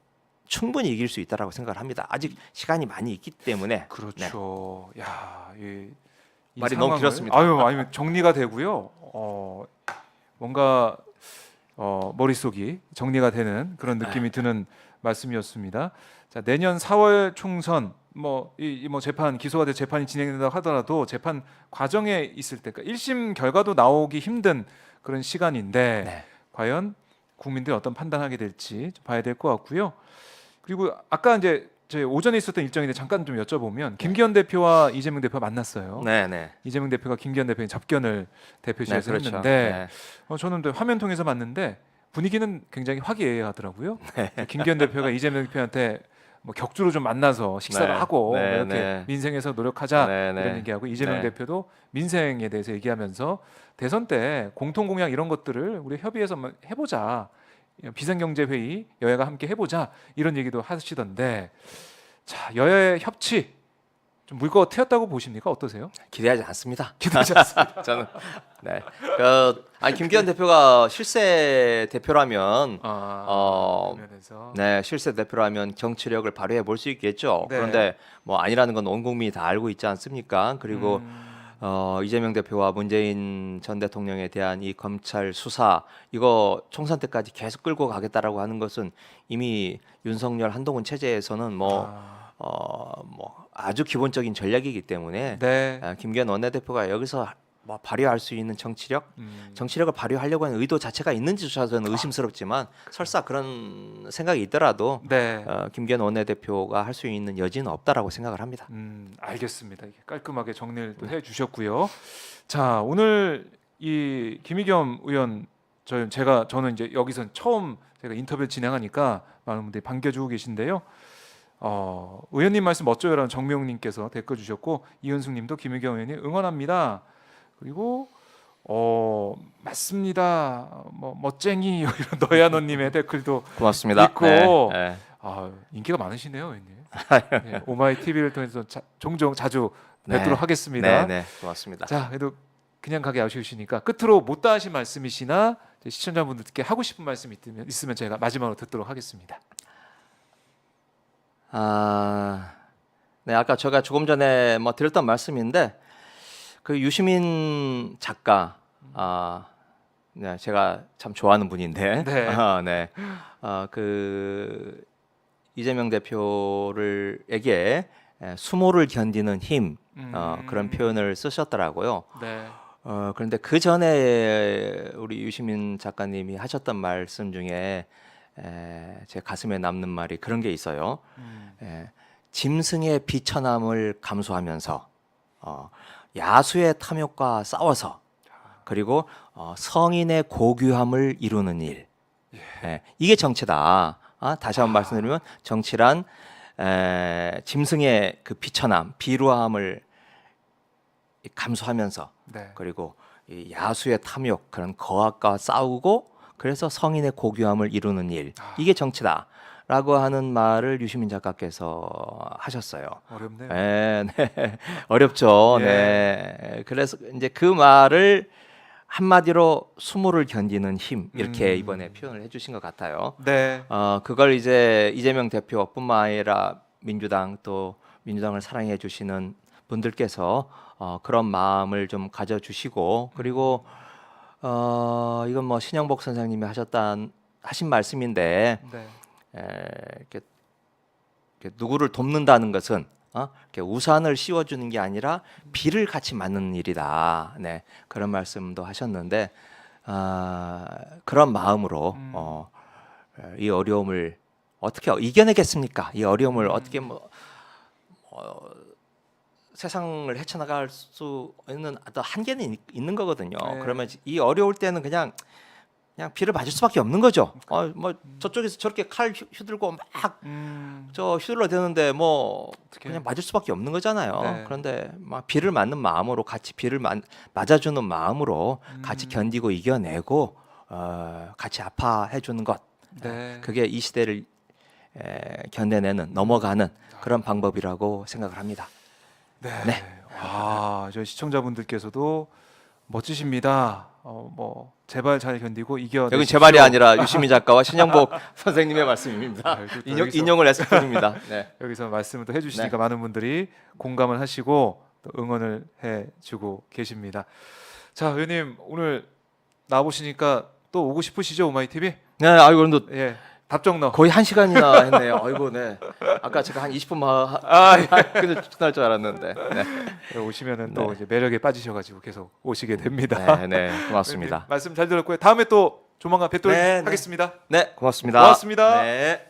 충분히 이길 수 있다라고 생각을 합니다. 아직 시간이 많이 있기 때문에. 그렇죠. 야, 이 말이 너무 상황을- 길었습니다. 아니면 정리가 되고요. 뭔가 머릿속이 정리가 되는 그런 느낌이 드는 말씀이었습니다. 자, 내년 4월 총선 뭐 재판 기소가 돼 재판이 진행된다고 하더라도 재판 과정에 있을 때, 그러니까 1심 결과도 나오기 힘든 그런 시간인데 네. 과연 국민들이 어떤 판단하게 될지 좀 봐야 될 것 같고요. 그리고 아까 이제 저희 오전에 있었던 일정인데 잠깐 좀 여쭤보면 김기현 대표와 이재명 대표가 만났어요. 네. 이재명 대표가 김기현 대표의 접견을 대표실에서 네, 그렇죠. 했는데 네. 저는 또 화면 통해서 봤는데 분위기는 굉장히 화기애애하더라고요. 김기현 대표가 이재명 대표한테 뭐 격주로 좀 만나서 식사를 네. 하고 네, 이렇게 네. 민생에서 노력하자 네, 네. 이런 얘기하고 이재명 네. 대표도 민생에 대해서 얘기하면서 대선 때 공통 공약 이런 것들을 우리 협의해서 한번 해보자, 비상경제회의 여야가 함께 해보자 이런 얘기도 하시던데, 자, 여야의 협치 좀 물꼬가 트였다고 보십니까? 어떠세요? 기대하지 않습니다. 기대하지 않습니다. 저는 네. 김기현 대표가 실세 대표라면 그러면서 네, 실세 대표라면 정치력을 발휘해 볼 수 있겠죠. 네. 그런데 뭐 아니라는 건 온 국민이 다 알고 있지 않습니까? 그리고 이재명 대표와 문재인 전 대통령에 대한 이 검찰 수사 이거 총선 때까지 계속 끌고 가겠다라고 하는 것은 이미 윤석열 한동훈 체제에서는 뭐 아주 기본적인 전략이기 때문에 네. 김기현 원내대표가 여기서 뭐 발휘할 수 있는 정치력을 발휘하려고 하는 의도 자체가 있는지조차 저는 의심스럽지만 설사 그런 생각이 있더라도 네. 김기현 원내대표가 할 수 있는 여지는 없다라고 생각을 합니다. 알겠습니다. 이게 깔끔하게 정리를 또 해주셨고요. 자, 오늘 이 김의겸 의원 저는 이제 여기서 처음 제가 인터뷰 진행하니까 많은 분들이 반겨주고 계신데요. 의원님 말씀 멋져요라는 정명님께서 댓글 주셨고 이은숙님도 김의겸 의원님 응원합니다. 그리고 맞습니다. 뭐 멋쟁이 이런 너야너님의 댓글도 고맙습니다. 있고 네. 인기가 많으시네요, 의원님. 네, 오마이 TV를 통해서 종종 자주 뵙도록 네. 하겠습니다. 네, 고맙습니다. 자, 그래도 그냥 가기 아쉬우시니까 끝으로 못다 하신 말씀이시나 시청자분들께 하고 싶은 말씀 있으면 제가 마지막으로 듣도록 하겠습니다. 네, 아까 제가 조금 전에 뭐 드렸던 말씀인데 그 유시민 작가, 네, 제가 참 좋아하는 분인데, 네. 그 이재명 대표에게 수모를 견디는 힘, 그런 표현을 쓰셨더라고요. 네. 그런데 그 전에 우리 유시민 작가님이 하셨던 말씀 중에 제 가슴에 남는 말이 그런 게 있어요. 짐승의 비천함을 감수하면서 야수의 탐욕과 싸워서 그리고 성인의 고귀함을 이루는 일. 이게 정치다. 다시 한번 말씀드리면 정치란 짐승의 그 비천함, 비루함을 감수하면서 네. 그리고 이 야수의 탐욕 그런 거악과 싸우고 그래서 성인의 고귀함을 이루는 일. 이게 정치다. 라고 하는 말을 유시민 작가께서 하셨어요. 어렵네요. 네. 어렵죠. 예. 네. 그래서 이제 그 말을 한마디로 수모를 견디는 힘 이렇게 이번에 표현을 해주신 것 같아요. 네. 그걸 이제 이재명 대표뿐만 아니라 민주당 또 민주당을 사랑해 주시는 분들께서 그런 마음을 좀 가져주시고 그리고 이건 뭐 신영복 선생님이 하신 말씀인데. 네. 이렇게 누구를 돕는다는 것은 이렇게 우산을 씌워주는 게 아니라 비를 같이 맞는 일이다. 네, 그런 말씀도 하셨는데 그런 마음으로 이 어려움을 어떻게 이겨내겠습니까? 이 어려움을 어떻게 세상을 헤쳐나갈 수 있는 어떤 한계는 있는 거거든요. 네. 그러면 이 어려울 때는 그냥 그냥 비를 맞을 수밖에 없는 거죠. 뭐 저쪽에서 저렇게 칼 휘둘고 막 저 휘둘러 대는데 뭐 그냥 맞을 수밖에 없는 거잖아요. 네. 그런데 막 비를 맞는 마음으로 같이 비를 맞아주는 마음으로 같이 견디고 이겨내고 같이 아파해 주는 것. 네. 그게 이 시대를 견뎌내는 넘어가는 그런 방법이라고 생각을 합니다. 네. 네. 저희 시청자분들께서도 멋지십니다. 뭐 제발 잘 견디고 이겨. 여기 제 말이 아니라 유시민 작가와 신영복 선생님의 말씀입니다. 또 인용을 했을 뿐입니다. 네. 여기서 말씀을 또 해주시니까 네. 많은 분들이 공감을 하시고 또 응원을 해주고 계십니다. 자, 의원님 오늘 나와보시니까 또 오고 싶으시죠, 오마이 TV? 네, 아이고 그래도 예, 답정너. 거의 1시간이나 했네요. 아이고, 네. 아까 제가 한 20분만 끝날 줄 알았는데. 네. 오시면은 또 네. 이제 매력에 빠지셔가지고 계속 오시게 됩니다. 네, 네, 고맙습니다. 말씀 잘 들었고요. 다음에 또 조만간 뵙도록 네, 네. 하겠습니다. 네, 고맙습니다. 고맙습니다. 네.